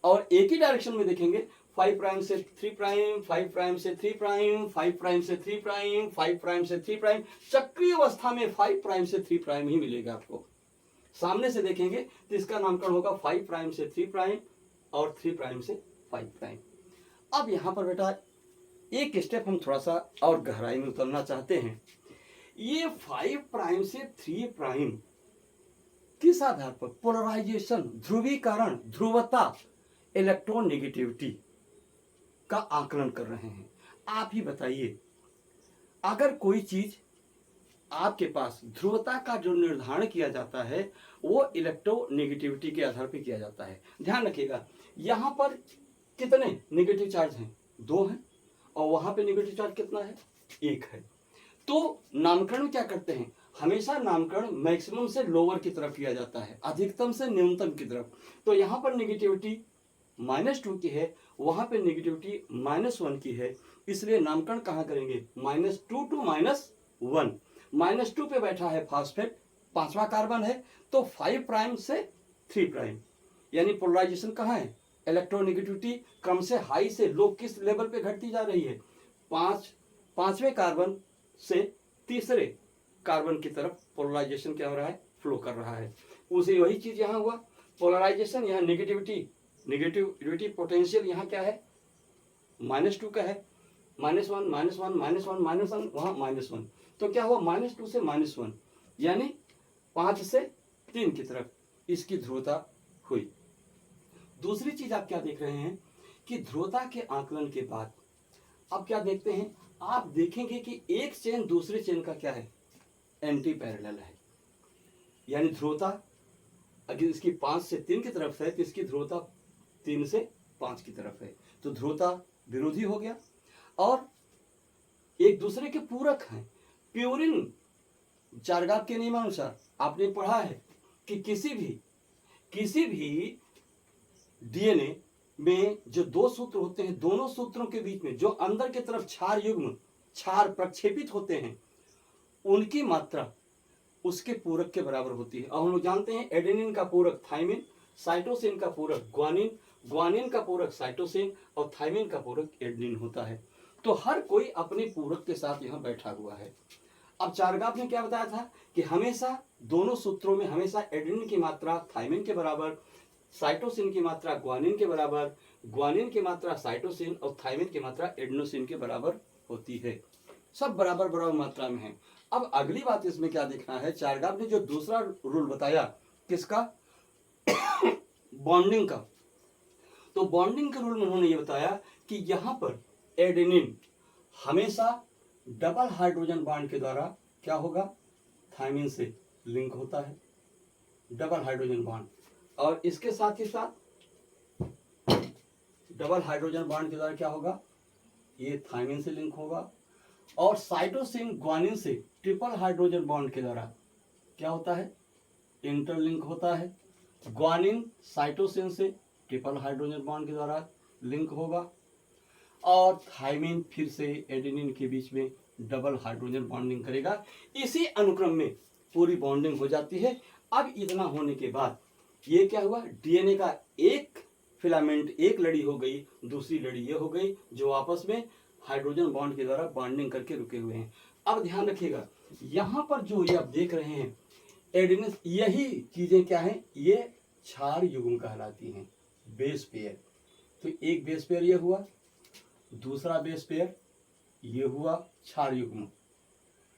Speaker 1: और एक ही डायरेक्शन में देखेंगे, 5 प्राइम से 3 प्राइम, 5 प्राइम से 3 प्राइम, 5 प्राइम से 3 प्राइम, 5 प्राइम से 3 प्राइम, चक्रीय अवस्था में 5 प्राइम से 3 प्राइम ही मिलेगा आपको। सामने से देखेंगे तो इसका नामकरण होगा 5 प्राइम से 3 प्राइम और 3 प्राइम से 5 प्राइम। अब यहां पर बेटा एक स्टेप हम थोड़ा सा और गहराई में उतरना चाहते हैं। ये 5 प्राइम से 3 प्राइम किस आधार पर? पोलराइजेशन, ध्रुवीकरण, ध्रुवता, इलेक्ट्रोनेगेटिविटी का आकलन कर रहे हैं। आप ही बताइए, अगर कोई चीज आपके पास ध्रुवता का जो निर्धारण किया जाता है वो इलेक्ट्रोनेगेटिविटी के आधार पर किया जाता है। ध्यान रखिएगा, यहां पर कितने नेगेटिव चार्ज हैं? 2 हैं। और वहां पे नेगेटिव चार्ज कितना है? 1 है। तो नामकरण क्या करते हैं? हमेशा नामकरण मैक्सिमम से लोअर की तरफ किया जाता है, अधिकतम से न्यूनतम की तरफ। तो यहां पर नेगेटिविटी -2 की है, वहां पे नेगेटिविटी -1 की है, इसलिए नामकरण कहां करेंगे? -2 टू -1। -2 पे बैठा है फास्फेट, 5वां कार्बन है, तो 5 प्राइम से 3 प्राइम, यानी पोलराइजेशन कहां है? इलेक्ट्रोनेगेटिविटी क्रम से हाई से लो किस लेवल पे घटती जा रही है? 5वें कार्बन से तीसरे कार्बन की तरफ पोलराइजेशन क्या हो रहा है? फ्लो कर रहा है। उसे वही चीज यहां हुआ, पोलराइजेशन, यहाँ नेगेटिविटी पोटेंशियल यहाँ क्या है? -2 का है, -1 -1 -1 -1, वहां -1, तो क्या हुआ? -2 से -1, यानी 5 से 3 की तरफ इसकी ध्रुवता हुई। दूसरी चीज आप क्या देख रहे हैं कि ध्रुवता के आकलन के बाद अब क्या देखते हैं? आप देखेंगे कि एक चेन दूसरे चेन का क्या है? एंटी पैरेलल है, यानी ध्रुवता अगर इसकी 5 से 3 की तरफ है तो इसकी ध्रुवता 3 से 5 की तरफ है, तो ध्रुवता विरोधी हो गया और एक दूसरे के पूरक हैं। प्यूरिन चार्गाफ के नियमानुसार आपने पढ़ा है कि किसी भी डीएनए में जो 2 सूत्र होते हैं, दोनों सूत्रों के बीच में जो अंदर की तरफ क्षार प्रक्षेपित होते हैं, उनकी मात्रा उसके पूरक के बराबर होती है। और हम लोग जानते हैं एडेनिन का पूरक थाइमिन, साइटोसिन का पूरक ग्वानिन, ग्वानिन का पूरक साइटोसिन और थाइमिन का पूरक एडेनिन होता है। तो हर कोई अपने पूरक के साथ यहाँ बैठा हुआ है। अब चार्गाफ ने क्या बताया था कि हमेशा दोनों सूत्रों में हमेशा एडेनिन की मात्रा थाइमिन के बराबर, साइटोसिन की मात्रा ग्वानिन के बराबर, ग्वानिन की मात्रा साइटोसिन और थाइमिन की मात्रा एडेनोसिन के बराबर होती है। सब बराबर बराबर मात्रा में है। अब अगली बात इसमें क्या देखना है, चार्गाफ ने जो दूसरा रूल बताया, किसका? बॉन्डिंग का। तो बॉन्डिंग के रूल में उन्होंने ये बताया कि यहां पर एडेनिन हमेशा डबल हाइड्रोजन बॉन्ड के द्वारा क्या होगा? थाइमिन से लिंक होता है, डबल हाइड्रोजन बॉन्ड। और इसके साथ ही साथ डबल हाइड्रोजन बॉन्ड के द्वारा क्या होगा? ये थाइमिन से लिंक होगा। और साइटोसिन ग्वानिन से ट्रिपल हाइड्रोजन बॉन्ड के द्वारा क्या होता है? इंटरलिंक होता है। ग्वानिन साइटोसिन से ट्रिपल हाइड्रोजन बॉन्ड के द्वारा लिंक होगा और थाइमिन फिर से एडेनिन के बीच में डबल हाइड्रोजन बॉन्डिंग करेगा। इसी अनुक्रम में पूरी बॉन्डिंग हो जाती है। अब इतना होने के बाद ये क्या हुआ? डीएनए का एक फिलामेंट, एक लड़ी हो गई, दूसरी लड़ी ये हो गई, जो आपस में हाइड्रोजन बॉन्ड के द्वारा बॉन्डिंग करके रुके हुए हैं। अब ध्यान रखिएगा, यहां पर जो ये आप देख रहे हैं एडेनिन, यही चीजें क्या हैं? ये क्षार युग्म कहलाती हैं, बेस पेयर। तो एक बेस पेयर ये हुआ, दूसरा बेस पेयर ये हुआ क्षार युग्म।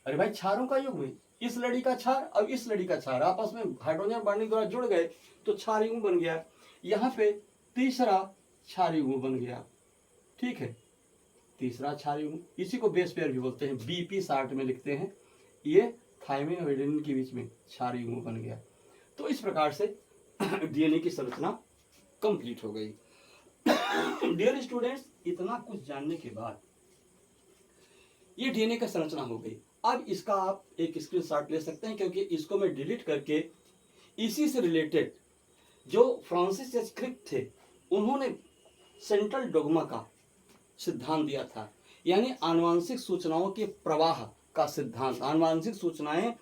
Speaker 1: अरे भाई, क्षारों का युग्म है, इस लड़ी का क्षार और इस लड़ी का क्षार आपस में हाइड्रोजन बॉन्डिंग द्वारा जुड़ गए तो क्षार युग्म बन गया। यहाँ पे तीसरा क्षार युग्म बन गया, ठीक है, तीसरा क्षार युग्म, इसी को बेस पेयर भी बोलते हैं, बीपी शार्ट में लिखते हैं। ये थाइमिन और एडेनिन के बीच में क्षार युग्म बन गया। तो इस प्रकार से डीएनए की संरचना कंप्लीट हो गई। डियर स्टूडेंट्स, इतना कुछ जानने के बाद ये डीएनए का संरचना हो गई। अब इसका आप एक स्क्रीनशॉट ले सकते हैं, क्योंकि इसको मैं डिलीट करके इसी से रिलेटेड जो फ्रांसिस एच क्रिक थे, उन्होंने सेंट्रल डोग्मा का सिद्धांत दिया था, यानी आनुवांशिक सूचनाओं के प्रवाह का सिद्धांत। आनुवांशिक सूचनाएं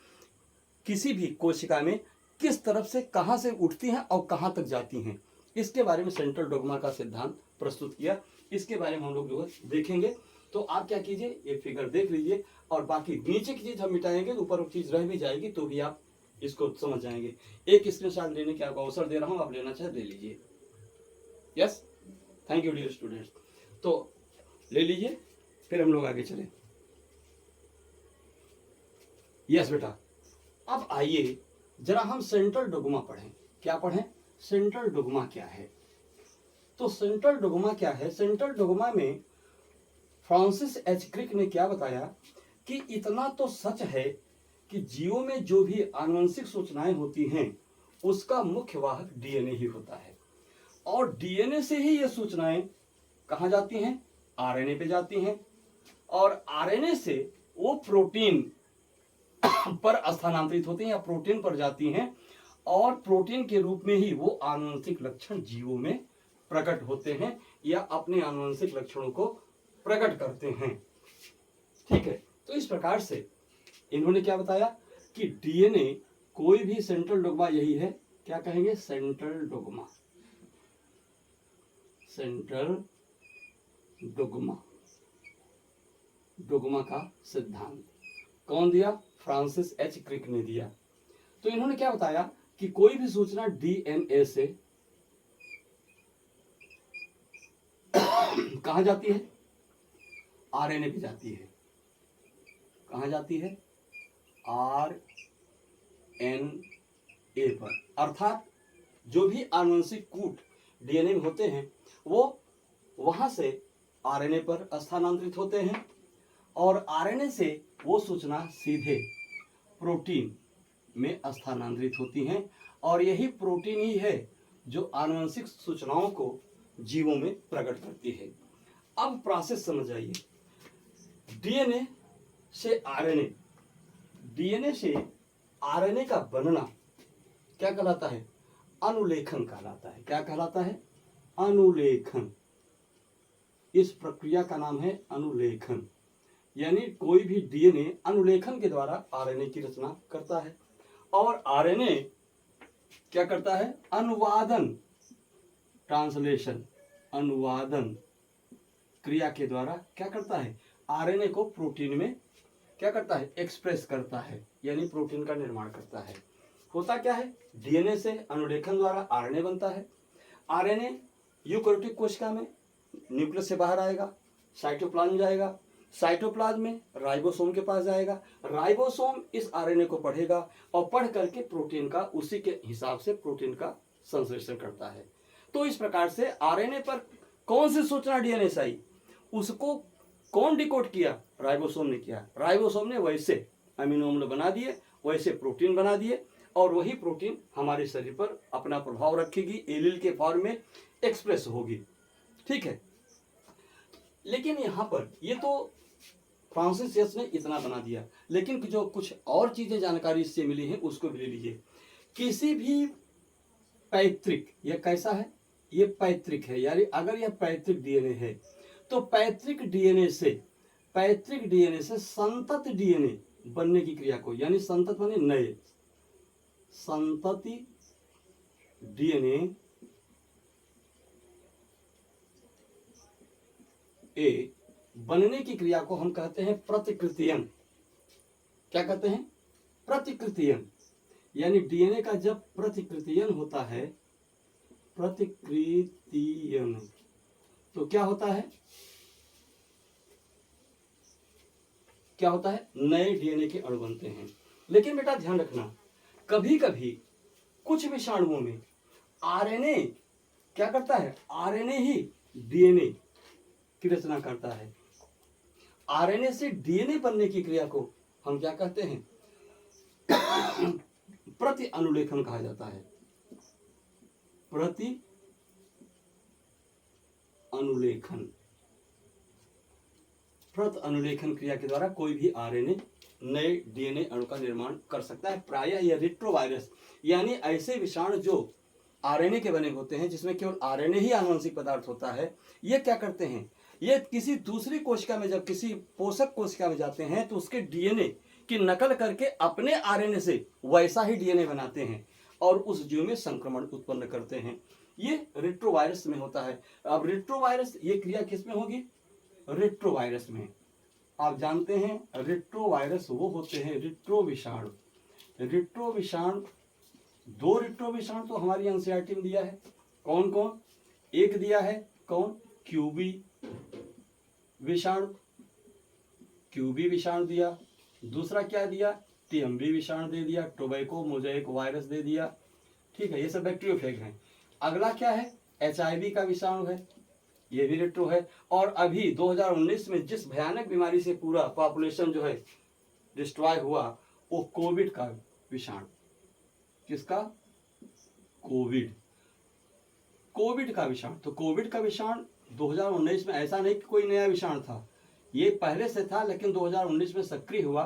Speaker 1: किसी भी कोशिका में किस तरफ से कहां से उठती हैं और कहां तक जाती हैं, इसके बारे में सेंट्रल डोग्मा का सिद्धांत प्रस्तुत किया। इसके बारे में हम लोग जो है देखेंगे। तो आप क्या कीजिए, ये फिगर देख लीजिए और बाकी नीचे की चीज हम मिटाएंगे, ऊपर चीज रह भी जाएगी तो भी आप इसको समझ जाएंगे। एक स्क्रीनशॉट लेने के आपको अवसर दे रहा हूं, आप लेना चाहे ले लीजिए। Yes, thank you dear students. तो ले लीजिए फिर हम लोग आगे चले। यस बेटा, अब आइए जरा हम सेंट्रल डोग्मा पढ़ें। क्या पढ़ें? सेंट्रल डोग्मा क्या है? तो सेंट्रल डोग्मा क्या है? सेंट्रल डोग्मा में फ्रांसिस एच क्रिक ने क्या बताया कि इतना तो सच है कि जीवों में जो भी आनुवंशिक सूचनाएं होती हैं उसका मुख्य वाहक डीएनए ही होता है, और डीएनए से ही ये सूचनाएं कहाँ जाती हैं? आरएनए पे जाती हैं, और आरएनए से वो प्रोटीन पर स्थानांतरित होती हैं या प्रोटीन पर जाती हैं, और प्रोटीन के रूप में ही वो आनुवंशिक लक्षण जीवों में प्रकट होते हैं या अपने आनुवंशिक लक्षणों को प्रकट करते हैं। ठीक है, तो इस प्रकार से इन्होंने क्या बताया कि डीएनए कोई भी सेंट्रल डोग्मा यही है। क्या कहेंगे? Central dogma. Central dogma, dogma का सिद्धांत कौन दिया? फ्रांसिस एच क्रिक ने दिया। तो इन्होंने क्या बताया कि कोई भी सूचना डीएनए से कहां जाती है? आरएनए पे जाती है। कहां जाती है? आरएनए पर। अर्थात जो भी आनुवंशिक कूट डीएनए में होते हैं वो वहां से आरएनए पर स्थानांतरित होते हैं, और आरएनए से वो सूचना सीधे प्रोटीन में स्थानांतरित होती हैं, और यही प्रोटीन ही है जो आनुवंशिक सूचनाओं को जीवों में प्रकट करती है। अब प्रोसेस समझ आइए। डीएनए से आरएनए, डीएनए से आरएनए का बनना क्या कहलाता है? अनुलेखन कहलाता है। क्या कहलाता है? अनुलेखन। इस प्रक्रिया का नाम है अनुलेखन। यानी कोई भी डीएनए अनुलेखन के द्वारा आरएनए की रचना करता है, और आरएनए क्या करता है? अनुवादन, ट्रांसलेशन, अनुवादन क्रिया के द्वारा क्या करता है? आरएनए को प्रोटीन में क्या करता है? एक्सप्रेस करता है, यानी प्रोटीन का निर्माण करता है। होता क्या है? डीएनए से अनुलेखन द्वारा आरएनए बनता है। आरएनए यूकेरियोटिक कोशिका में न्यूक्लियस से बाहर आएगा, साइटोप्लाज्म जाएगा, साइटोप्लाज्म में राइबोसोम के पास जाएगा, राइबोसोम इस आरएनए को पढ़ेगा और पढ़ करके प्रोटीन का उसी के हिसाब से प्रोटीन का संश्लेषण करता है। तो इस प्रकार से आरएनए पर कौन सी सूचना डीएनए से आई उसको कौन डिकोड किया? राइबोसोम ने किया। राइबोसोम ने वैसे अमीनो अम्ल बना दिए, वैसे प्रोटीन बना दिए, और वही प्रोटीन हमारे शरीर पर अपना प्रभाव रखेगी, एलील के फॉर्म में एक्सप्रेस होगी। ठीक है, लेकिन यहां पर ये तो फ्रांसिस एच ने इतना बना दिया, लेकिन जो कुछ और चीजें जानकारी इससे मिली हैं उसको भी ले लीजिए। किसी भी पैतृक, यह कैसा है? ये पैतृक है, यानी अगर यह पैतृक डीएनए है तो पैतृक डीएनए से संतत डीएनए बनने की क्रिया को, यानी संतत माने नए, संतति डीएनए ए बनने की क्रिया को हम कहते हैं प्रतिकृतियन। क्या कहते हैं? प्रतिकृतियन। यानी डीएनए का जब प्रतिकृतियन होता है, प्रतिकृतियन, तो क्या होता है? क्या होता है? नए डीएनए के अणु बनते हैं। लेकिन बेटा ध्यान रखना, कभी कभी कुछ विषाणुओं में आरएनए क्या करता है? आरएनए ही डीएनए की रचना करता है। आरएनए से डीएनए बनने की क्रिया को हम क्या कहते हैं? प्रति अनुलेखन कहा जाता है। प्रति अनुलेखन, प्रति अनुलेखन क्रिया के द्वारा कोई भी आरएनए नए डीएनए अणु का निर्माण कर सकता है। प्रायः यह रेट्रोवायरस, यानी ऐसे विषाणु जो आरएनए के बने होते हैं, जिसमें केवल आरएनए ही आनुवंशिक पदार्थ होता है, ये क्या करते हैं? ये किसी दूसरी कोशिका में, जब किसी पोषक कोशिका में जाते हैं तो उसके डीएनए की नकल करके अपने आरएनए से वैसा ही डीएनए बनाते हैं और उस जीव में संक्रमण उत्पन्न करते हैं। ये रेट्रोवायरस में होता है। अब रेट्रोवायरस, ये क्रिया किस में होगी? रेट्रोवायरस में। आप जानते हैं रेट्रोवायरस वो होते हैं रेट्रो विषाणु। रेट्रो विषाणु, 2 रेट्रो विषाणु तो हमारी एनसीईआरटी में दिया है। कौन कौन? एक दिया है कौन? क्यूबी विषाणु, क्यूबी विषाणु दिया, दूसरा क्या दिया, टीएमबी विषाणु दे दिया, टोबैको मोजाइक वायरस दे दिया। ठीक है, ये सब बैक्टीरियोफेज हैं। अगला क्या है, एचआईवी का विषाणु है, ये भी रेट्रो है। और अभी 2019 में जिस भयानक बीमारी से पूरा पॉपुलेशन जो है डिस्ट्रॉय हुआ, वो कोविड का विषाणु। किसका, कोविड का विषाणु। तो कोविड का विषाणु 2019 में, ऐसा नहीं कि कोई नया विषाणु था, ये पहले से था लेकिन 2019 में सक्रिय हुआ,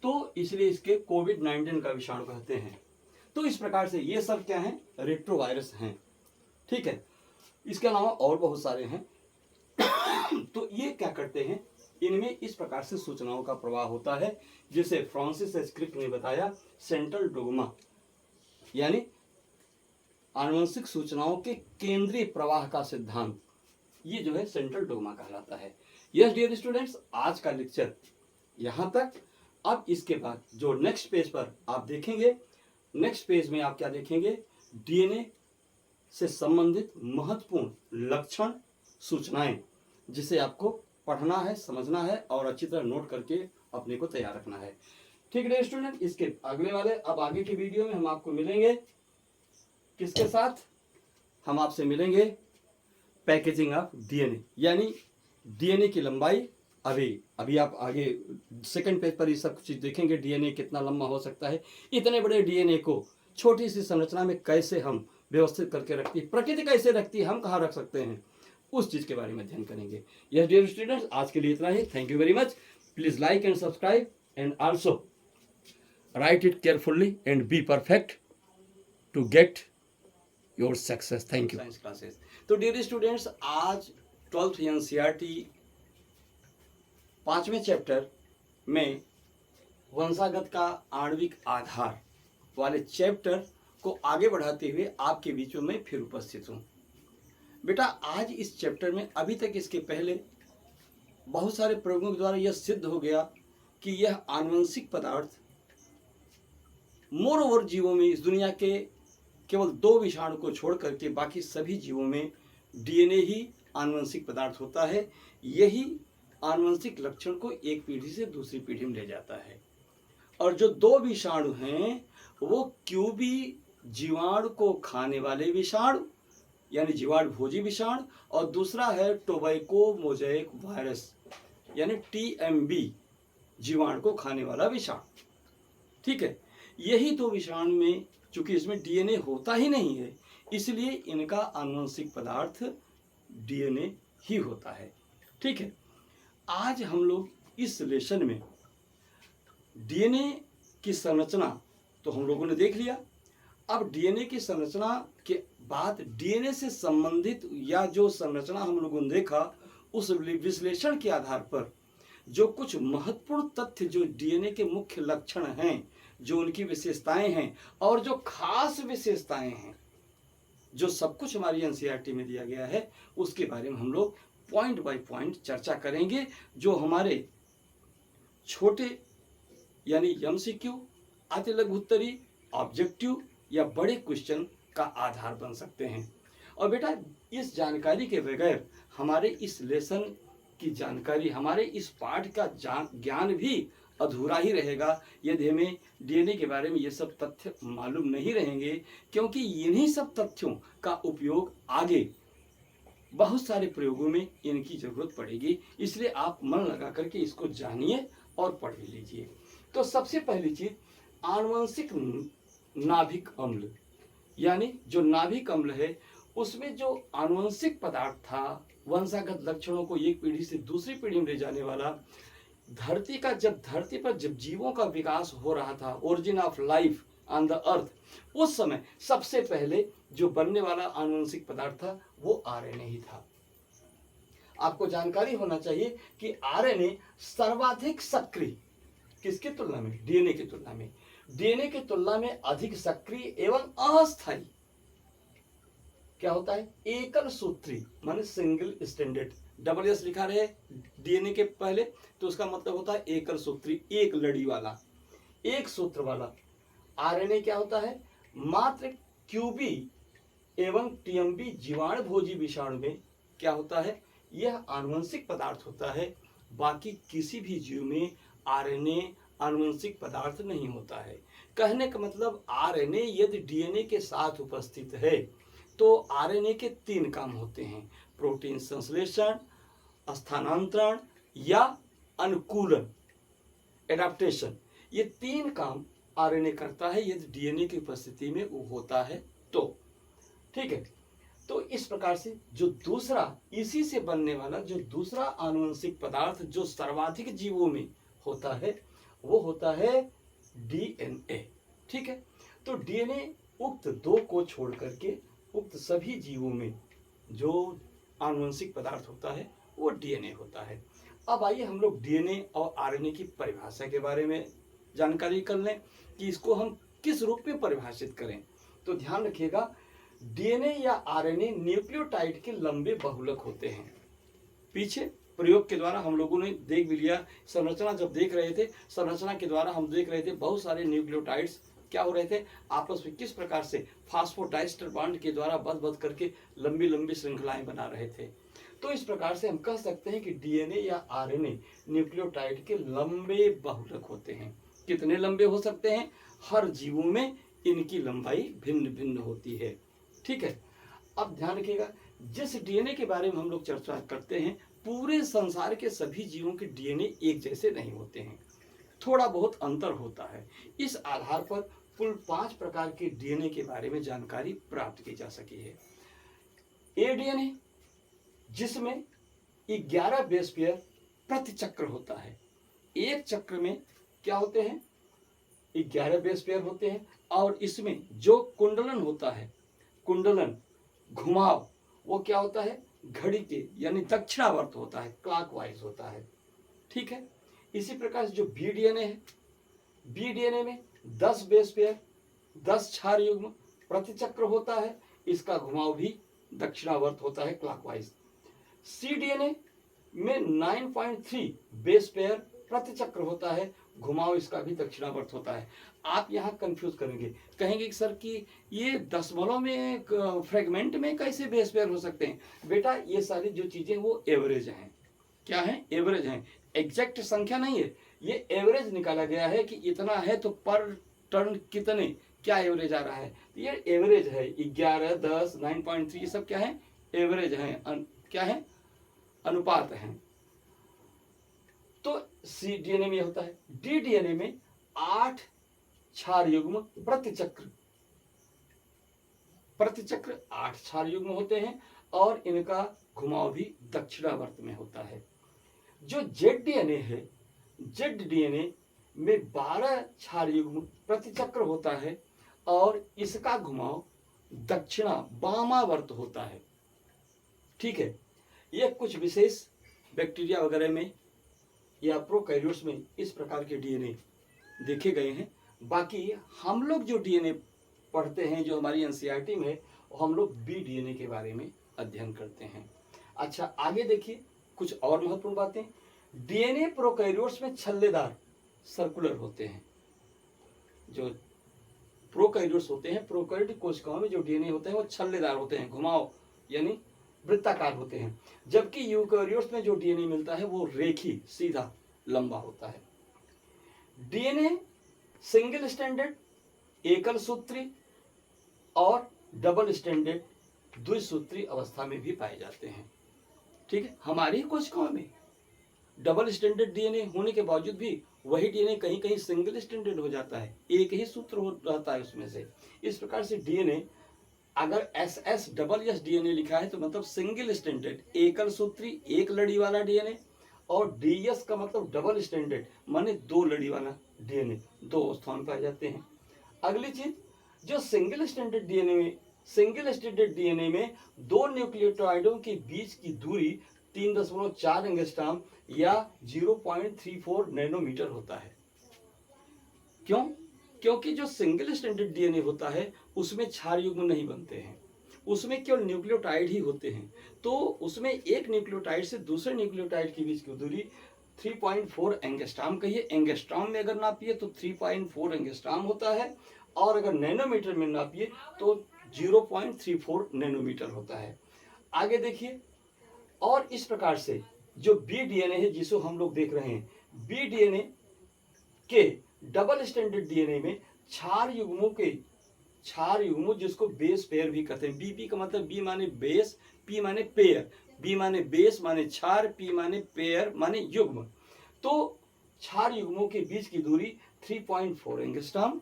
Speaker 1: तो इसलिए इसके कोविड-19 का विषाणु कहते हैं। तो इस प्रकार से ये सब क्या है, रेट्रोवायरस हैं। ठीक है, इसके अलावा और बहुत सारे हैं। तो ये क्या करते हैं, इनमें इस प्रकार से सूचनाओं का प्रवाह होता है, जिसे फ्रांसिस क्रिक ने बताया सेंट्रल डोग्मा, यानी आनुवंशिक सूचनाओं के केंद्रीय प्रवाह का सिद्धांत। ये जो है सेंट्रल डोग्मा कहलाता है। यस डियर स्टूडेंट्स, आज का लेक्चर यहाँ तक। अब इसके बाद जो नेक्स्ट पेज पर आप देखेंगे, नेक्स्ट पेज में आप क्या देखेंगे, डीएनए से संबंधित महत्वपूर्ण लक्षण, सूचनाएं, जिसे आपको पढ़ना है, समझना है और अच्छी तरह नोट करके अपने को तैयार रखना है। ठीक है स्टूडेंट, इसके अगले वाले, अब आगे की वीडियो में हम आपको मिलेंगे किसके साथ, हम आपसे मिलेंगे पैकेजिंग ऑफ डीएनए, यानी डीएनए की लंबाई। अभी आप आगे सेकंड पेज पर ये सब चीज देखेंगे, डीएनए कितना लंबा हो सकता है, इतने बड़े डीएनए को छोटी सी संरचना में कैसे हम व्यवस्थित करके रखती है, प्रकृति कैसे रखती है, हम कहाँ रख सकते हैं, उस चीज के बारे में अध्ययन करेंगे। यस डियर स्टूडेंट्स, आज के लिए इतना ही। Thank you very much. Please like and subscribe and also write it carefully and be perfect to get your success. Thank you. Science classes. तो डियर स्टूडेंट्स, आज 12th एनसीईआरटी 5वें chapter में वंशागत का आणविक आधार वाले चैप्टर को आगे बढ़ाते हुए आपके बीच में फिर उपस्थित हूँ। बेटा, आज इस चैप्टर में अभी तक इसके पहले बहुत सारे प्रयोगों के द्वारा यह सिद्ध हो गया कि यह आनुवंशिक पदार्थ मोर ओवर जीवों में, इस दुनिया के केवल 2 विषाणु को छोड़ करके बाकी सभी जीवों में डीएनए ही आनुवंशिक पदार्थ होता है। यही आनुवंशिक लक्षण को एक पीढ़ी से दूसरी पीढ़ी में ले जाता है। और जो 2 विषाणु हैं वो क्यूबी जीवाणु को खाने वाले विषाणु, यानी जीवाणु भोजी विषाणु, और दूसरा है टोबैको मोजाइक वायरस, यानी टीएमबी जीवाणु को खाने वाला विषाणु। ठीक है, यही 2 विषाणु में चूंकि इसमें डीएनए होता ही नहीं है, इसलिए इनका आनुवंशिक पदार्थ डीएनए ही होता है। ठीक है, आज हम लोग इस लेसन में डीएनए की संरचना तो हम लोगों ने देख लिया। अब डीएनए की संरचना के बाद डीएनए से संबंधित या जो संरचना हम लोगों ने देखा, उस विश्लेषण के आधार पर जो कुछ महत्वपूर्ण तथ्य, जो डीएनए के मुख्य लक्षण हैं, जो उनकी विशेषताएं हैं और जो खास विशेषताएं हैं, जो सब कुछ हमारी एनसीईआरटी में दिया गया है, उसके बारे में हम लोग पॉइंट बाय पॉइंट चर्चा करेंगे, जो हमारे छोटे यानी एमसीक्यू, अति लघु उत्तरी, ऑब्जेक्टिव या बड़े क्वेश्चन का आधार बन सकते हैं। और बेटा, इस जानकारी के बगैर हमारे इस लेसन की जानकारी, हमारे इस पाठ का ज्ञान भी अधूरा ही रहेगा यदि हमें डीएनए के बारे में ये सब तथ्य मालूम नहीं रहेंगे, क्योंकि इन्हीं सब तथ्यों का उपयोग आगे बहुत सारे प्रयोगों में इनकी जरूरत पड़ेगी। इसलिए आप मन लगा करके इसको जानिए और पढ़ भी लीजिए। तो सबसे पहली चीज, आनुवंशिक नाभिक अम्ल, यानी जो नाभिक अम्ल है उसमें जो आनुवंशिक पदार्थ था, वंशागत लक्षणों को एक पीढ़ी से दूसरी पीढ़ी में ले जाने वाला, धरती पर जब जीवों का विकास हो रहा था, origin of life on the earth, उस समय सबसे पहले जो बनने वाला आनुवंशिक पदार्थ था वो आरएनए ही था। आपको जानकारी होना चाहिए कि आरएनए सर्वाधिक सक्रिय, किसकी तुलना में, डीएनए की तुलना में, डीएनए की तुलना में अधिक सक्रिय एवं अस्थायी क्या होता है, एकल सूत्री, माने सिंगल स्टैंडर्ड, डबल एस लिखा रहे डीएनए के पहले, तो उसका मतलब होता है एकल सूत्री, एक लड़ी वाला, एक सूत्र वाला। आरएनए क्या होता है, मात्र क्यूबी एवं टीएमबी जीवाणु भोजी विषाणु में क्या होता है, यह आनुवंशिक पदार्थ होता है बाकी किसी भी जीव में आरएनए आनुवंशिक पदार्थ नहीं होता है। कहने का मतलब आरएनए यदि डीएनए के साथ उपस्थित है तो आरएनए के 3 काम होते हैं: प्रोटीन संश्लेषण, स्थानांतरण या अनुकूलन, एडाप्टेशन। ये 3 काम आरएनए करता है यदि डीएनए की उपस्थिति में वो होता है तो। ठीक है, तो इस प्रकार से जो दूसरा इसी से बनने वाला जो दूसरा आनुवंशिक पदार्थ जो सर्वाधिक जीवों में होता है वो होता है डीएनए। ठीक है, तो डीएनए उक्त 2 को छोड़ करके उक्त सभी जीवों में जो आनुवंशिक पदार्थ होता है वो डीएनए होता है। अब आइए हम लोग डीएनए और आरएनए की परिभाषा के बारे में जानकारी कर लें कि इसको हम किस रूप में परिभाषित करें। तो ध्यान रखिएगा, डीएनए या आरएनए न्यूक्लियोटाइड के लंबे बहुलक होते हैं। पीछे प्रयोग के द्वारा हम लोगों ने देख भी लिया, संरचना जब देख रहे थे, संरचना के द्वारा हम देख रहे थे बहुत सारे न्यूक्लियोटाइड्स क्या हो रहे थे, आपस में किस प्रकार से फास्फोडाइस्टर बॉन्ड के द्वारा बंध करके लंबी लंबी श्रृंखलाएं बना रहे थे। तो इस प्रकार से हम कह सकते हैं कि डीएनए या आरएनए न्यूक्लियोटाइड के लंबे बहुलक होते हैं। कितने लंबे हो सकते हैं? हर जीवों में इनकी लंबाई भिन्न भिन्न होती है। ठीक है, अब ध्यान रखिएगा, जिस डीएनए के बारे में हम लोग चर्चा करते हैं, पूरे संसार के सभी जीवों के डीएनए एक जैसे नहीं होते हैं, थोड़ा बहुत अंतर होता है। इस आधार पर कुल 5 प्रकार के डीएनए के बारे में जानकारी प्राप्त की जा सकी है। ए डीएनए, जिसमें 11 बेस पेयर प्रति चक्र होता है। एक चक्र में क्या होते हैं? 11 बेस पेयर होते हैं, और इसमें जो कुंडलन होता है, कुंडलन घुमाव, वो क्या होता है? घड़ी के यानी दक्षिणावर्त होता है, क्लॉकवाइज होता है। ठीक है, इसी प्रकार से जो बी डीएनए है, बी डीएनए में 10 बेस पेयर 10 क्षार युग्म प्रति चक्र होता है, इसका घुमाव भी दक्षिणावर्त होता है, क्लॉकवाइज। सी डीएनए में 9.3 बेस पेयर प्रति चक्र होता है, घुमाव इसका भी दक्षिणावर्त होता है। आप यहाँ कंफ्यूज करेंगे, कहेंगे कि सर कि ये दशमलव में फ्रेगमेंट में कैसे बेस पेयर हो सकते हैं? बेटा, ये सारी जो चीजें वो एवरेज हैं। क्या है? एवरेज हैं, एग्जैक्ट संख्या नहीं है, ये एवरेज निकाला गया है कि इतना है तो पर टर्न कितने, क्या एवरेज आ रहा है, ये एवरेज है। 11, 10, 9.3 ये सब क्या है? एवरेज है, क्या है? अनुपात है। तो सी डीएनए में होता है। डी डीएनए में 8 क्षार युग्म प्रति चक्र 8 क्षार युग्म होते हैं, और इनका घुमाव भी दक्षिणावर्त में होता है। जो जेड डीएनए है, जेड डीएनए में 12 क्षार युग्म प्रति चक्र होता है, और इसका घुमाव दक्षिणा वामावर्त होता है। ठीक है, ये कुछ विशेष बैक्टीरिया वगैरह में या प्रोकैरियोट्स में इस प्रकार के डीएनए देखे गए हैं। बाकी हम लोग जो डीएनए पढ़ते हैं, जो हमारी एनसीईआरटी में है, हम लोग बी डीएनए के बारे में अध्ययन करते हैं। अच्छा, आगे देखिए कुछ और महत्वपूर्ण बातें। डीएनए प्रोकैरियोट्स में छल्लेदार सर्कुलर होते हैं। जो प्रोकैरियोट्स होते हैं, प्रोकैरियोटिक कोशिकाओं में जो डीएनए होते हैं वो छल्लेदार होते हैं, घुमाव यानी वृत्ताकार होते हैं। जबकि यूकेरियोट्स में जो डीएनए मिलता है वो रेखी सीधा लंबा होता है। डीएनए सिंगल स्टैंडर्ड एकल सूत्री और डबल स्टैंडर्ड द्विसूत्री अवस्था में भी पाए जाते हैं। ठीक है, हमारी कोशिकाओं में डबल स्टैंडर्ड डीएनए होने के बावजूद भी वही डीएनए कहीं कहीं सिंगल स्टैंडर्ड हो जाता है, एक ही सूत्र हो रहता है उसमें से। इस प्रकार से डीएनए अगर SS डबल एस डीएनए लिखा है तो मतलब सिंगल स्टैंडर्ड एकल सूत्री एक लड़ी वाला डीएनए, और डीएस का मतलब डबल स्टैंडर्ड माने 2 लड़ी वाला डीएनए, 2 अवस्थाओं में पाए जाते हैं। अगली चीज, जो सिंगल स्टैंडर्ड डीएनए में 2 न्यूक्लियोटाइडों के बीच की दूरी 3.4 एंगस्ट्रॉम या 0.34 नैनोमीटर होता है। क्यों? क्योंकि जो सिंगल स्टैंडर्ड डीएनए होता है उसमें क्षार युग्म नहीं बनते हैं, उसमें केवल न्यूक्लियोटाइड ही होते हैं। तो उसमें एक न्यूक्लियोटाइड से दूसरे न्यूक्लियोटाइड के बीच की दूरी 3.4 एंगस्ट्रॉम कहिए, एंगस्ट्रॉम में अगर नापिए तो 3.4 एंगस्ट्रॉम होता है, और अगर नैनोमीटर में नापिए तो 0.34 नैनोमीटर होता है। आगे देखिए, और इस प्रकार से जो बी डीएनए है जिसको हम लोग देख रहे हैं, बी डीएनए के डबल स्टैंडर्ड डीएनए में क्षार युग्मों जिसको बेस पेयर भी कहते हैं। बी का मतलब बी माने बेस, पी माने पेयर, बी माने बेस माने क्षार, पी माने पेयर माने युग्म। तो क्षार युग्मों के बीच की दूरी 3.4 एंगस्ट्रॉम,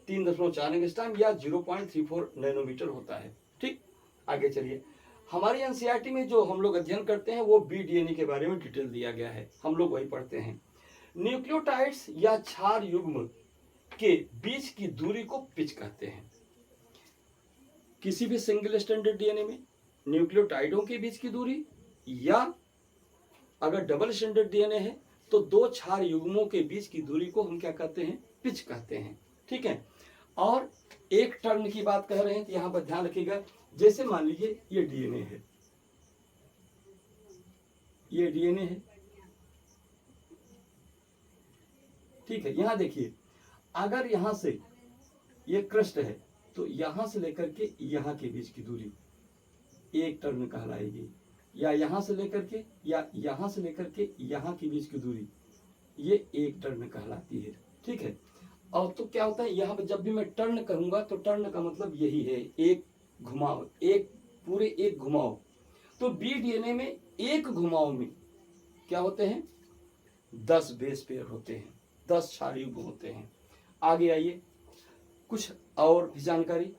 Speaker 1: 3.4 एंगस्ट्रॉम या 0.34 नैनोमीटर होता है। ठीक, आगे चलिए। हमारी एनसीईआरटी में जो हम लोग अध्ययन करते हैं वो बी डीएनए के बारे में डिटेल दिया गया है, हम लोग वही पढ़ते हैं। न्यूक्लियोटाइड्स या क्षार युग्म के बीच की दूरी को पिच कहते हैं। किसी भी सिंगल स्टैंडर्ड डीएनए में न्यूक्लियोटाइडों के बीच की दूरी, या अगर डबल स्टैंडर्ड डीएनए है तो दो क्षार युग्मों के बीच की दूरी को हम क्या कहते हैं, पिच कहते हैं। ठीक है, और एक टर्न की बात कह रहे हैं तो यहां पर ध्यान रखिएगा, जैसे मान लीजिए ये डीएनए है, ये डीएनए है, ठीक है। यहां देखिए, अगर यहां से ये क्रस्ट है तो यहां से लेकर के यहां के बीच की दूरी एक टर्न कहलाएगी, या यहां से लेकर के या यहां से लेकर के यहां के बीच की दूरी ये एक टर्न कहलाती है। ठीक है, और तो क्या होता है, यहाँ पर जब भी मैं टर्न कहूंगा तो टर्न का मतलब यही है, एक घुमाव, एक पूरे एक घुमाव। तो बी डीएनए में एक घुमाव में क्या होते हैं, 10 बेस पेयर होते हैं, 10 क्षार युग्म होते हैं। आगे आइए, कुछ और भी जानकारी।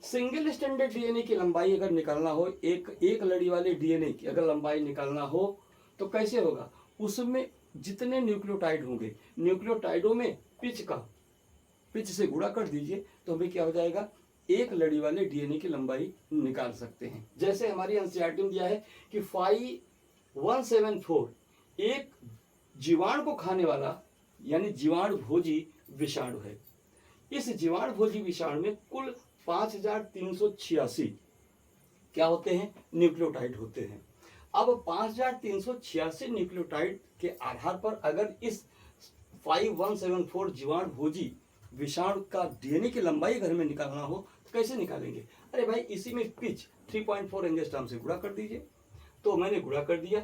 Speaker 1: सिंगल स्टैंडर्ड डीएनए की लंबाई अगर निकालना हो, एक लड़ी वाले डीएनए की अगर लंबाई निकालना हो तो कैसे होगा, उसमें जितने न्यूक्लियोटाइड होंगे, न्यूक्लियोटाइडों में पिच से गुणा कर दीजिए तो हमें क्या हो जाएगा, एक लड़ी वाले डीएनए की लंबाई निकाल सकते हैं। जैसे हमारी एनसीईआरटी में दिया है कि 5174 एक जीवाणु को खाने वाला यानी जीवाणु भोजी विषाणु है। इस जीवाणु भोजी विषाणु में कुल 5386 क्या होते हैं, न्यूक्लियोटाइड होते हैं। अब 5386 न्यूक्लियोटाइड के आधार पर अगर इस 5174 जीवाणु भोजी विषाणु का डीएनए की लंबाई अगर हमें निकालना हो तो कैसे निकालेंगे, अरे भाई इसी में पिच 3.4 एंगस्ट्रॉम से गुणा कर दीजिए। तो मैंने गुणा कर दिया,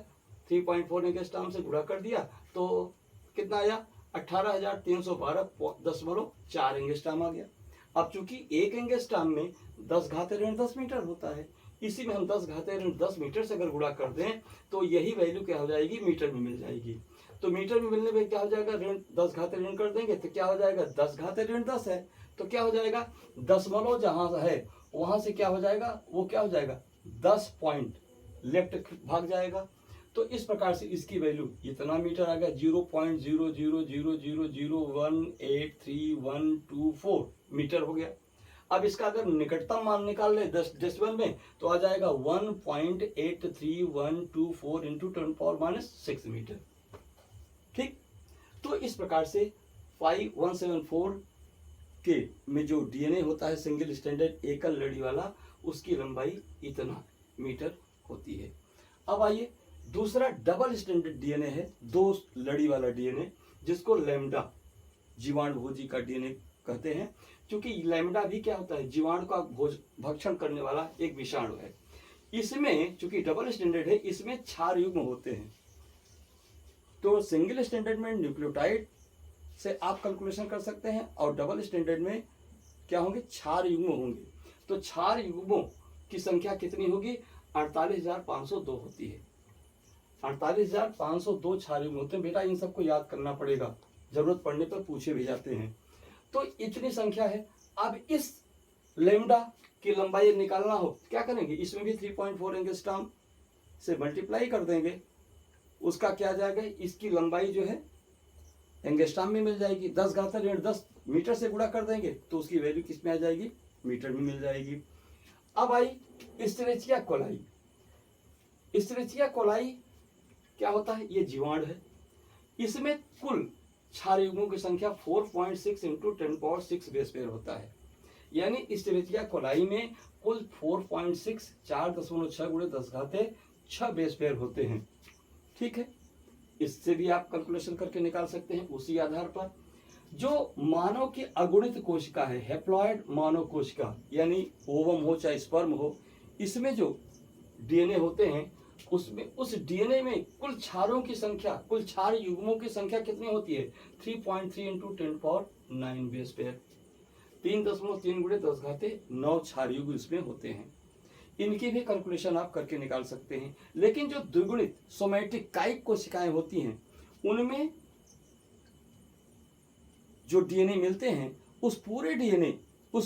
Speaker 1: 3.4 एंगस्ट्रॉम से गुणा कर दिया तो कितना आया, 18,312.4 एंगस्ट्रॉम आ गया। अब चूंकि एक एंगस्ट्रॉम में 10⁻⁻10 मीटर होता है, इसी में हम 10⁻⁻10 मीटर से अगर गुणा कर दें तो यही वैल्यू क्या हो जाएगी, मीटर में मिल जाएगी। तो मीटर में मिलने में क्या हो जाएगा, ऋण 10 ऋण कर देंगे तो क्या हो जाएगा, 10⁻⁻10 है तो क्या हो जाएगा, दशमलव जहां है वहां से क्या हो जाएगा, वो क्या हो जाएगा, 10 पॉइंट लेफ्ट भाग जाएगा। तो इस प्रकार से इसकी वैल्यू इतना मीटर आ गया, 0.000001833124 मीटर हो गया। अब इसका अगर निकटतम मान निकाल ले 10 डेसिबल में तो आ जाएगा 1.83124 इंटू 10⁻⁻6 मीटर। ठीक, तो इस प्रकार से 5174 के में जो डीएनए होता है सिंगल स्टैंडर्ड एकल लड़ी वाला, उसकी लंबाई इतना मीटर होती है। अब आइए, दूसरा डबल स्टैंडर्ड डीएनए है, दो लड़ी वाला डीएनए, जिसको लैम्डा जीवाणु भोजी का डीएनए कहते हैं। क्योंकि लैम्डा भी क्या होता है, जीवाणु का भक्षण करने वाला एक विषाणु है। इसमें चूंकि डबल स्टैंडर्ड है, इसमें क्षार युग्म होते हैं। तो सिंगल स्टैंडर्ड में न्यूक्लियोटाइड से आप कैलकुलेशन कर सकते हैं और डबल स्टैंडर्ड में क्या होंगे, क्षार युग्म होंगे। तो क्षार युग्मों की संख्या कितनी होगी, 48,502 होती है। 48,502 क्षार युग्म होते हैं। बेटा इन सबको याद करना पड़ेगा, जरूरत पड़ने पर पूछे भी जाते हैं। तो इतनी संख्या है। अब इस लैम्डा की लंबाई निकालना हो क्या करेंगे, इसमें भी 3.4 एंगस्ट्रॉम से मल्टीप्लाई कर देंगे, उसका क्या आ जाएगा, इसकी लंबाई जो है एंगस्ट्रॉम में मिल जाएगी, 10⁻10 मीटर से गुणा कर देंगे तो उसकी वैल्यू किस में आ जाएगी, मीटर में मिल जाएगी। अब आई एस्चेरिचिया कोलाई। एस्चेरिचिया कोलाई क्या होता है, ये जीवाणु है। इसमें कुल क्षार युग्मों की संख्या 4.6 इंटू 10⁻6 बेस पेयर होता है। यानी एस्चेरिचिया कोलाई में कुल 4.6 4.6 गुणे 10⁻6 बेस पेयर होते हैं। ठीक है, इससे भी आप कैलकुलेशन करके निकाल सकते हैं। उसी आधार पर जो मानव की अगुणित कोशिका है, हेप्लॉइड मानव कोशिका, यानी ओवम हो चाहे स्पर्म हो, इसमें जो डीएनए होते हैं उसमें उस डीएनए में कुल क्षारों की संख्या, कुल क्षार युग्मों की संख्या कितनी होती है? 3.3 इंटू 10⁻9 बेस पेयर, 3.3 गुणे 10⁻9 क्षार युग्म इसमें होते हैं। इनकी भी कैलकुलेशन आप करके निकाल सकते हैं। लेकिन जो द्विगुणित सोमैटिक कायिक कोशिकाएं होती हैं, उनमें जो डीएनए मिलते हैं, उस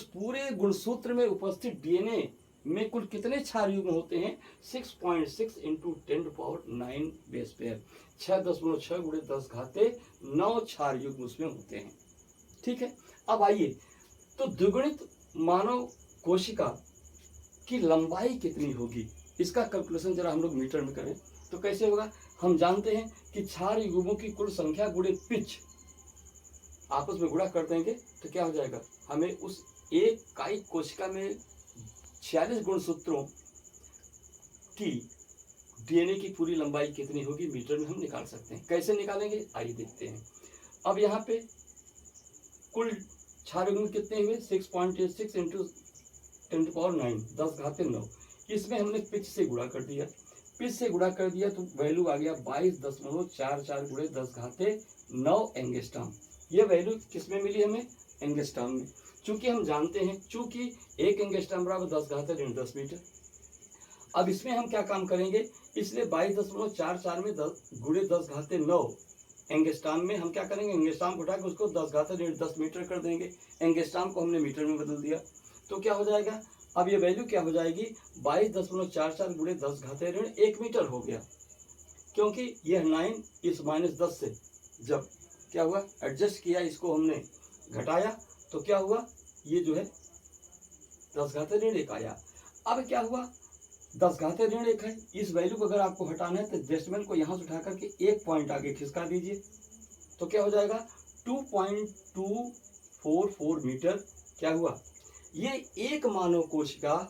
Speaker 1: पूरे गुणसूत्र में उपस्थित डीएनए में कुल कितने क्षार युग्म होते हैं? 6.6 इंटू 10⁻9 बेस पेयर, 6.6 गुणे 10⁻9 क्षार युग्म उसमें होते हैं। ठीक है, अब आइए, तो द्विगुणित मानव कोशिका की लंबाई कितनी होगी, इसका कैलकुलेशन जरा हम लोग मीटर में करें तो कैसे होगा? हम जानते हैं कि क्षार युग्मों की कुल संख्या गुणे पिच, आपस में गुणा कर देंगे तो क्या हो जाएगा? हमें उस एक कायिक कोशिका में 46 गुणसूत्रों की डीएनए की पूरी लंबाई कितनी होगी मीटर में हम निकाल सकते हैं। कैसे निकालेंगे आइए देखते हैं। अब यहाँ पे कुल क्षार युग्म कितने हुए? 6.86 इंटू 10⁻9, 10⁻9। इसमें हमने पिच से गुणा कर दिया, तो वैल्यू आ गया 22.44 गुणे 10⁻9 एंगस्ट्रॉम। यह वैल्यू किस में मिली हमें? एंगस्ट्रॉम में। चूंकि हम जानते हैं, चूंकि 1 एंगस्ट्रॉम बराबर 10⁻10 मीटर। अब इसमें हम क्या काम करेंगे? इसलिए 22.44 में 10 गुणे 10⁻9 एंगस्ट्रॉम में हम क्या करेंगे? एंगस्ट्रॉम को उठा के उसको 10⁻10 मीटर कर देंगे। एंगस्ट्रॉम को हमने मीटर में बदल दिया तो क्या हो जाएगा? अब ये वैल्यू क्या हो जाएगी? 22.44 गुणे 10⁻1 मीटर हो गया, क्योंकि यह 9 इस -10 से जब क्या हुआ एडजस्ट किया, इसको हमने घटाया तो क्या हुआ? ये जो है 10⁻1 आया। अब क्या हुआ? 10⁻1 है, इस वैल्यू को अगर आपको हटाना है तो डेसिमल को यहाँ से उठा करके एक पॉइंट आगे खिसका दीजिए तो क्या हो जाएगा? 2.244 मीटर। क्या हुआ? ये एक मानव कोशिका,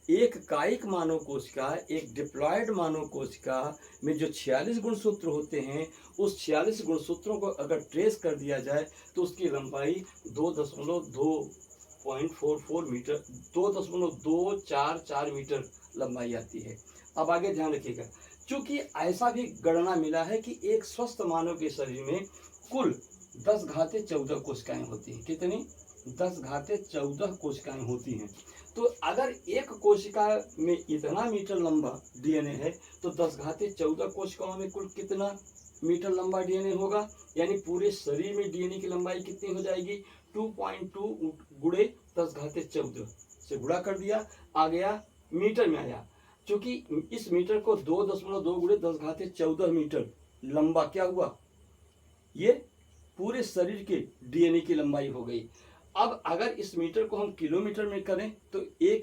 Speaker 1: एक कायिक मानव कोशिका, एक डिप्लॉयड मानव कोशिका में जो 46 गुणसूत्र होते हैं, उस 46 गुणसूत्रों को अगर ट्रेस कर दिया जाए तो उसकी लंबाई 2.244 मीटर, 2.244 मीटर लंबाई आती है। अब आगे ध्यान रखिएगा, चूंकि ऐसा भी गणना मिला है कि एक स्वस्थ मानव के शरीर में कुल 10⁻14 कोशिकाएं होती हैं। कितनी? 10⁻14 कोशिकाएं होती हैं। तो अगर एक कोशिका में इतना मीटर लंबा डीएनए है तो 10⁻14 कोशिकाओं में कुल कितना मीटर लंबा डीएनए होगा? यानी पूरे शरीर में डीएनए की लंबाई कितनी हो जाएगी? 2.2 गुणे 10⁻14 से गुणा कर दिया, आ गया मीटर में आया। चूंकि इस मीटर को 2.2 गुणे 10⁻14 मीटर लंबा क्या हुआ? ये पूरे शरीर के डीएनए की लंबाई हो गई। अब अगर इस मीटर को हम किलोमीटर में करें तो 1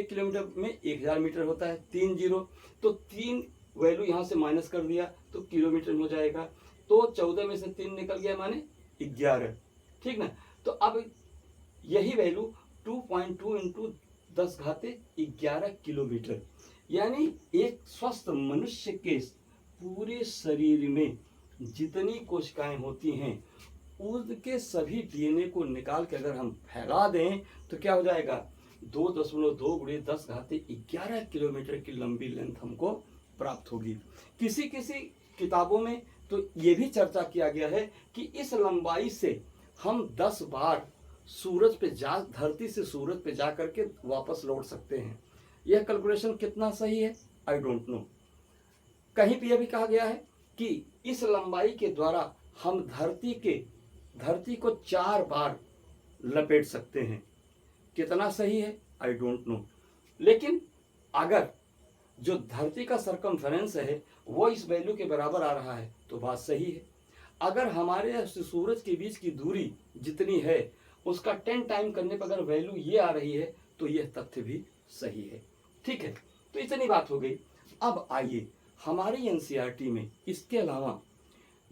Speaker 1: किलोमीटर में 1000 मीटर होता है, 3 जीरो, तो 3 वैल्यू यहाँ से माइनस कर दिया तो किलोमीटर में हो जाएगा। तो 14 में से 3 निकल गया माने 11, ठीक ना? तो अब यही वैल्यू 2.2 इंटू 10⁻11 किलोमीटर, यानी एक स्वस्थ मनुष्य के पूरे शरीर में जितनी कोशिकाएं होती हैं उसके सभी डीएनए को निकाल के अगर हम फैला दें तो क्या हो जाएगा? 2.2 गुणे 10⁻11 किलोमीटर की लंबी लेंथ हमको प्राप्त होगी। किसी किसी किताबों में तो ये भी चर्चा किया गया है कि इस लंबाई से हम 10 बार धरती से सूरज पे जा करके वापस लौट सकते हैं। यह कैलकुलेशन कितना सही है आई डोंट नो। कहीं भी यह भी कहा गया है कि इस लंबाई के द्वारा हम धरती को 4 बार लपेट सकते हैं। कितना सही है आई डोंट नो। लेकिन अगर जो धरती का सरकमफेरेंस है वो इस वैल्यू के बराबर आ रहा है तो बात सही है। अगर हमारे सूरज के बीच की दूरी जितनी है उसका 10 टाइम करने पर अगर वैल्यू ये आ रही है तो यह तथ्य भी सही है। ठीक है, तो इतनी बात हो गई। अब आइए हमारी एनसीईआरटी में इसके अलावा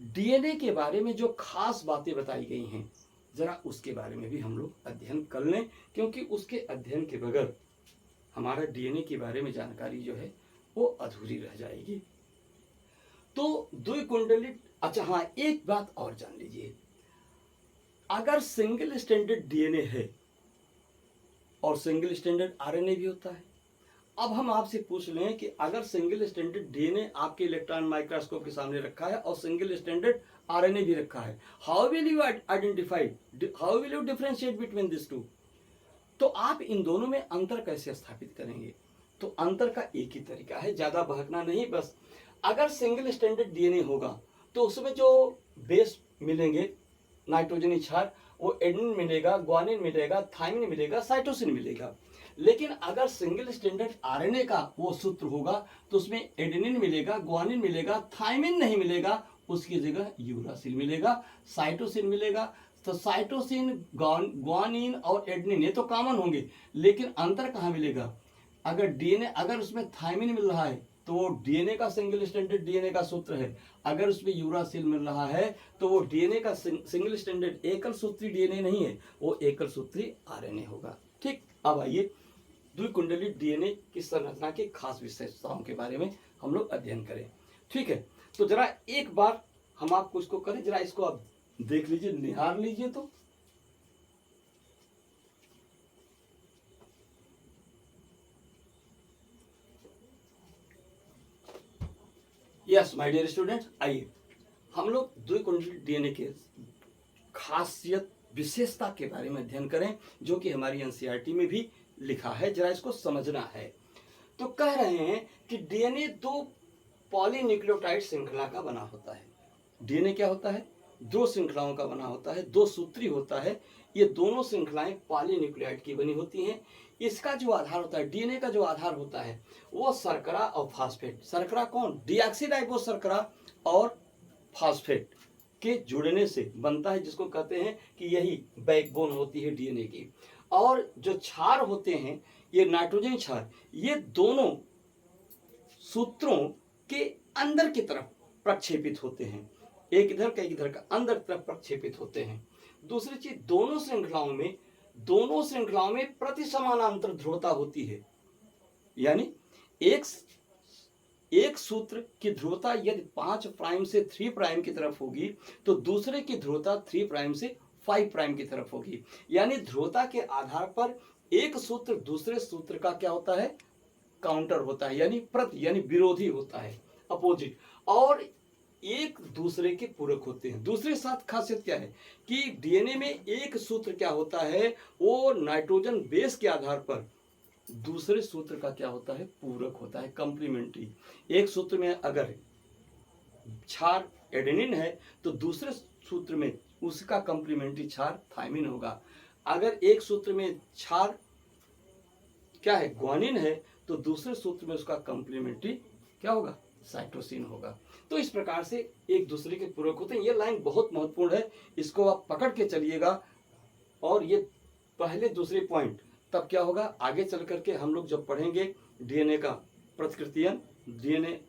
Speaker 1: डीएनए के बारे में जो खास बातें बताई गई हैं जरा उसके बारे में भी हम लोग अध्ययन कर लें, क्योंकि उसके अध्ययन के बगैर हमारा डीएनए के बारे में जानकारी जो है वो अधूरी रह जाएगी। तो द्विकुंडलित, अच्छा हाँ, एक बात और जान लीजिए, अगर सिंगल स्टैंडर्ड डीएनए है और सिंगल स्टैंडर्ड आरएनए भी होता है, अब हम आपसे पूछ लें कि अगर सिंगल स्टैंडर्ड डीएनए आपके इलेक्ट्रॉन माइक्रोस्कोप के सामने रखा है और सिंगल स्टैंडर्ड आरएनए भी रखा है, how will you identify, how will you differentiate between this two? तो आप इन दोनों में अंतर कैसे स्थापित करेंगे? तो अंतर का एक ही तरीका है, ज्यादा बहकना नहीं, बस अगर सिंगल स्टैंडर्ड डीएनए होगा तो उसमें जो बेस मिलेंगे नाइट्रोजनी क्षार, वो एडेनिन मिलेगा, ग्वानिन मिलेगा, थाइमिन मिलेगा, साइटोसिन मिलेगा। लेकिन अगर सिंगल स्टैंडर्ड आरएनए का वो सूत्र होगा तो उसमें एडेनिन मिलेगा, ग्वानिन मिलेगा, थाइमिन नहीं मिलेगा, उसकी जगह यूरासिल मिलेगा, साइटोसिन मिलेगा। तो साइटोसिन, ग्वानिन और एडेनिन ये तो कॉमन होंगे, लेकिन अंतर कहाँ मिलेगा? अगर डीएनए, अगर उसमें थाइमिन मिल रहा है तो वो डीएनए का सिंगल स्टैंडर्ड डीएनए का सूत्र है, अगर उसमें यूरासिल मिल रहा है तो वो डीएनए का सिंगल स्टैंडर्ड एकल सूत्री डीएनए नहीं है, वो एकल सूत्री आरएनए होगा। ठीक, अब आइए द्विकुंडली डीएनए की संरचना की खास विशेषताओं के बारे में हम लोग अध्ययन करें। ठीक है, तो जरा एक बार हम आपको इसको करें, जरा इसको आप देख लीजिए, निहार लीजिए। तो यस माय डियर स्टूडेंट्स, आइए हम लोग द्विकुंडली डीएनए के खासियत विशेषता के बारे में अध्ययन करें, जो कि हमारी एनसीईआरटी में भी लिखा है, जरा इसको समझना है। तो कह रहे हैं कि डीएनए दो पॉलीन्यूक्लियोटाइड श्रृंखला का बना होता है। डीएनए क्या होता है? दो श्रृंखलाओं का बना होता है, दो सूत्री होता है। ये दोनों श्रृंखलाएं पॉलीन्यूक्लियोटाइड की बनी होती हैं। इसका जो आधार होता है, डीएनए का जो आधार होता है, वो शर्करा और फास्फेट। शर्करा कौन? डीऑक्सीराइबोस शर्करा और फास्फेट के जुड़ने से बनता है, जिसको कहते हैं कि यही बैकबोन होती है डीएनए की। और जो क्षार होते हैं, ये नाइट्रोजन क्षार, ये दोनों सूत्रों के अंदर की तरफ प्रक्षेपित होते हैं, एक इधर का एक इधर का, अंदर तरफ प्रक्षेपित होते हैं। दूसरी चीज, दोनों श्रृंखलाओं में प्रति समानांतर ध्रुवता होती है। यानी एक सूत्र की ध्रुवता यदि 5 प्राइम से 3 प्राइम की तरफ होगी तो दूसरे की ध्रुवता 3 प्राइम से 5 प्राइम की तरफ होगी। यानी ध्रुवता के आधार पर एक सूत्र दूसरे सूत्र का क्या होता है? काउंटर होता है, यानी यानी विरोधी होता है, अपोजिट, और एक दूसरे के पूरक होते हैं। दूसरे साथ खासियत क्या है कि डीएनए में एक सूत्र क्या होता है, वो नाइट्रोजन बेस के आधार पर दूसरे सूत्र का क्या होता है? पूरक होता है, कंप्लीमेंट्री। एक सूत्र में अगर क्षार एडेनिन है तो दूसरे सूत्र में उसका कंप्लीमेंट्री क्षार थाइमिन होगा। अगर एक सूत्र में क्षार क्या है? ग्वानिन है, तो दूसरे सूत्र में उसका कंप्लीमेंट्री क्या होगा? साइटोसिन होगा। तो इस प्रकार से एक दूसरे के पूरक होते हैं। ये लाइन बहुत महत्वपूर्ण है, इसको आप पकड़ के चलिएगा। और ये पहले दूसरे पॉइंट तब क्या होगा, आगे चल करके हम लोग जब पढ़ेंगे डीएनए का प्रतिकृतियन, डीएनए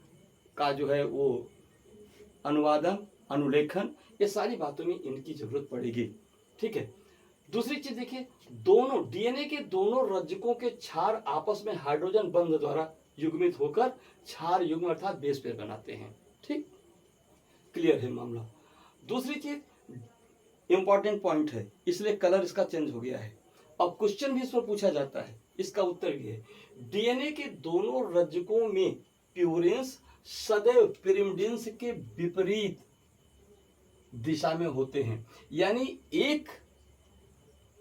Speaker 1: का जो है वो अनुवादन, अनुलेखन, ये सारी बातों में इनकी जरूरत पड़ेगी। ठीक है, दूसरी चीज देखिए, दोनों डीएनए के दोनों रज्जकों के क्षार आपस में हाइड्रोजन बंध द्वारा युग्मित होकर क्षार युग्म अर्थात बेस पेयर बनाते हैं। ठीक, क्लियर है मामला। दूसरी चीज इंपॉर्टेंट पॉइंट है, इसलिए कलर इसका चेंज हो गया है। अब क्वेश्चन भी इस पर पूछा जाता है, इसका उत्तर भी है। डीएनए के दोनों रज्जकों में प्यूरेंस सदैव पिरिमिडिन्स के विपरीत दिशा में होते हैं। यानी एक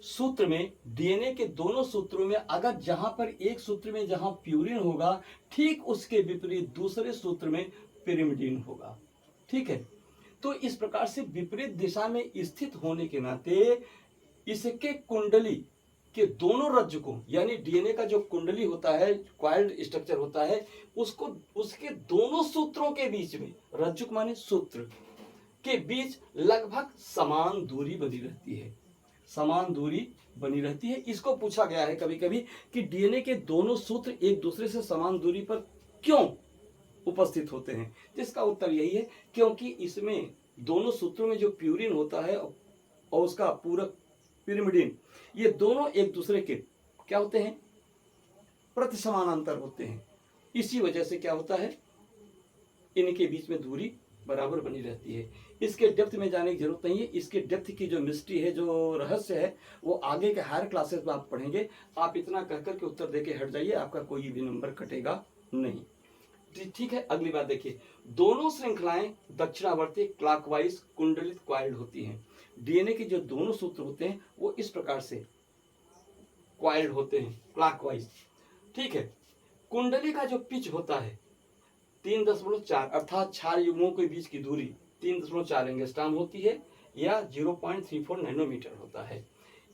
Speaker 1: सूत्र में, डीएनए के दोनों सूत्रों में, अगर जहां पर एक सूत्र में जहां प्यूरिन होगा, ठीक उसके विपरीत दूसरे सूत्र में पिरिमिडिन होगा। ठीक है, तो इस प्रकार से विपरीत दिशा में स्थित होने के नाते इसके कुंडली के दोनों रज्जकों, यानी डीएनए का जो कुंडली होता है, कॉइल्ड स्ट्रक्चर होता है, उसको उसके दोनों सूत्रों के बीच में, रज्जुक माने सूत्र के बीच लगभग समान दूरी बनी रहती है, समान दूरी बनी रहती है। इसको पूछा गया है कभी कभी कि डीएनए के दोनों सूत्र एक दूसरे से समान दूरी पर क्यों उपस्थित होते हैं? जिसका उत्तर यही है, क्योंकि इसमें दोनों सूत्रों में जो प्यूरिन होता है और उसका पूरक पिरिमिडिन, ये दोनों एक दूसरे के क्या होते हैं? प्रति समानांतर होते हैं। इसी वजह से क्या होता है, इनके बीच में दूरी बराबर बनी रहती है। इसके डेप्थ में जाने की जरूरत नहीं है। इसके डेप्थ की जो मिस्ट्री है, जो रहस्य है, वो आगे के हायर क्लासेस में आप पढ़ेंगे। आप इतना कहकर के उत्तर देके हट जाइए, आपका कोई भी नंबर कटेगा नहीं। ठीक है, अगली बात देखिए, दोनों श्रृंखलाएं दक्षिणावर्ती क्लॉकवाइज कुंडलित क्वाइल्ड होती हैं। डीएनए के जो दोनों सूत्र होते हैं वो इस प्रकार से क्वाइल्ड होते हैं, क्लॉकवाइज। ठीक है, कुंडली का जो पिच होता है 3.4, अर्थात क्षार युग्मों के बीच की दूरी 3.4 एंगस्ट्रॉम होती है या 0.34 नैनोमीटर होता है।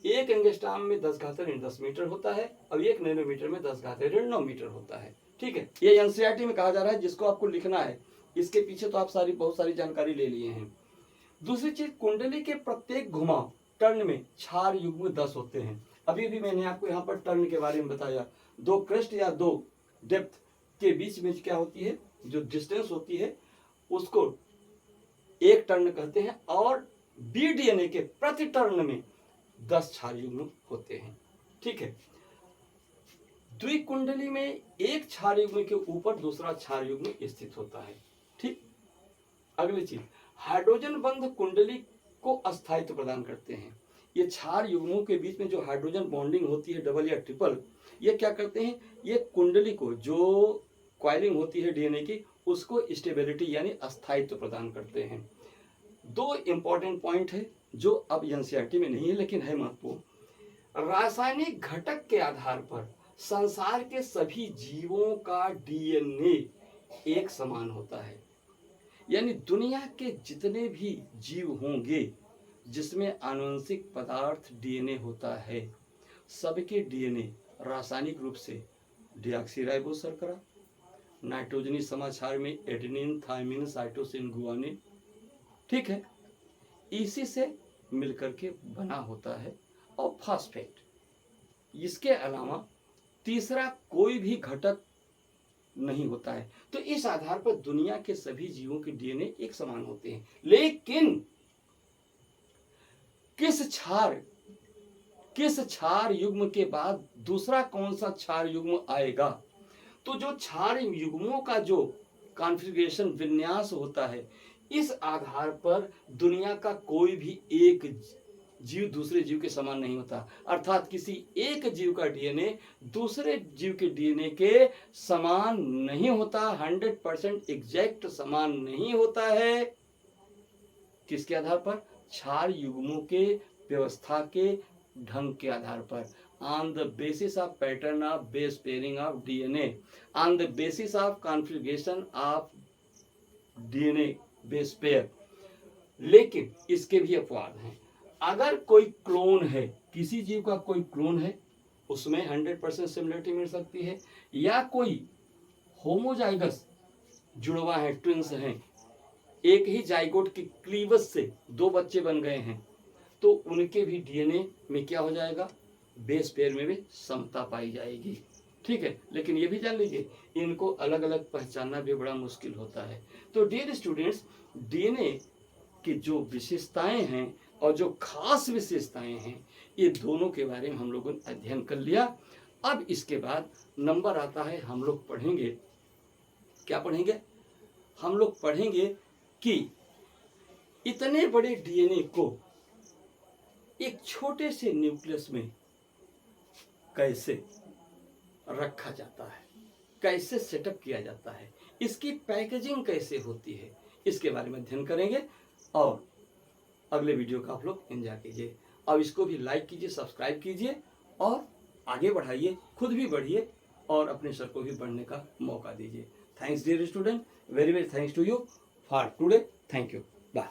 Speaker 1: एक एंगस्ट्रॉम में 10 मीटर होता है और एक नैनोमीटर में 10 मीटर होता है। ठीक है, ये एनसीईआरटी में कहा जा रहा है, जिसको आपको लिखना है। इसके पीछे तो आप बहुत सारी जानकारी ले लिए हैं। दूसरी चीज, कुंडली के प्रत्येक घुमाव टर्न में क्षार युग्म 10 होते हैं। अभी भी मैंने आपको यहाँ पर टर्न के बारे में बताया। दो क्रस्ट या दो डेप्थ के बीच में क्या होती है, जो डिस्टेंस होती है उसको एक टर्न कहते हैं, और बीडीएनए के प्रति टर्न में 10 क्षार युग्म होते हैं। ठीक है, द्विकुंडली में एक क्षार युग्म के ऊपर दूसरा क्षार युग्म स्थित होता है। ठीक, अगली चीज, हाइड्रोजन बंध कुंडली को अस्थायित्व प्रदान करते हैं। ये क्षार युग्मों के बीच में जो हाइड्रोजन बॉन्डिंग होती है, डबल या ट्रिपल, ये क्या करते हैं, ये कुंडली को, जो क्वाइलिंग होती है डीएनए की, उसको स्टेबिलिटी यानी अस्थायित्व प्रदान करते हैं। दो इंपॉर्टेंट पॉइंट है जो अब एनसीईआरटी में नहीं है लेकिन है महत्वपूर्ण। रासायनिक घटक के आधार पर संसार के सभी जीवों का डीएनए एक समान होता है। यानी दुनिया के जितने भी जीव होंगे जिसमें आनुवंशिक पदार्थ डीएनए होता है, सबके डीएनए रासायनिक रूप से डीऑक्सीराइबोस शर्करा, नाइट्रोजनी समाचार में एडेनिन, थायमिन, साइटोसिन, गुआनिन, ठीक है, इसी से मिलकर के बना होता है, और फास्फेट। इसके अलावा तीसरा कोई भी घटक नहीं होता है। तो इस आधार पर दुनिया के सभी जीवों के डीएनए एक समान होते हैं। लेकिन किस क्षार युग्म के बाद दूसरा कौन सा क्षार युग्म आएगा, तो जो क्षार युग्मों का जो कॉन्फ़िगरेशन, विन्यास होता है, इस आधार पर दुनिया का कोई भी एक जीव दूसरे जीव के समान नहीं होता। अर्थात किसी एक जीव का डीएनए दूसरे जीव के डीएनए के समान नहीं होता, 100% एग्जैक्ट समान नहीं होता है। किसके आधार पर? क्षार युग्मों के व्यवस्था के ढंग के आधार पर, on the basis of pattern of base pairing of DNA, on the basis of configuration of DNA base pair। लेकिन इसके भी अपवाद हैं। अगर कोई क्लोन है, किसी जीव का कोई क्लोन है, उसमें 100% सिमिलरिटी मिल सकती है, या कोई होमोजाइगस जुड़वा है, ट्विंस हैं, एक ही जाइगोट की क्लीवज से दो बच्चे बन गए हैं, तो उनके भी डीएनए में क्या हो जाएगा, बेस पेयर में भी समता पाई जाएगी। ठीक है, लेकिन ये भी जान लीजिए, इनको अलग अलग पहचानना भी बड़ा मुश्किल होता है। तो डियर स्टूडेंट्स, डीएनए की जो विशेषताएं हैं और जो खास विशेषताएं हैं, ये दोनों के बारे में हम लोगों ने अध्ययन कर लिया। अब इसके बाद नंबर आता है, हम लोग पढ़ेंगे, क्या पढ़ेंगे, हम लोग पढ़ेंगे कि इतने बड़े डीएनए को एक छोटे से न्यूक्लियस में कैसे रखा जाता है, कैसे सेटअप किया जाता है, इसकी पैकेजिंग कैसे होती है, इसके बारे में अध्ययन करेंगे। और अगले वीडियो का आप लोग एंजॉय कीजिए। अब इसको भी लाइक कीजिए, सब्सक्राइब कीजिए और आगे बढ़ाइए, खुद भी बढ़िए और अपने सर को भी बढ़ने का मौका दीजिए। Thanks dear student, very very thanks to you for today. Thank you, bye.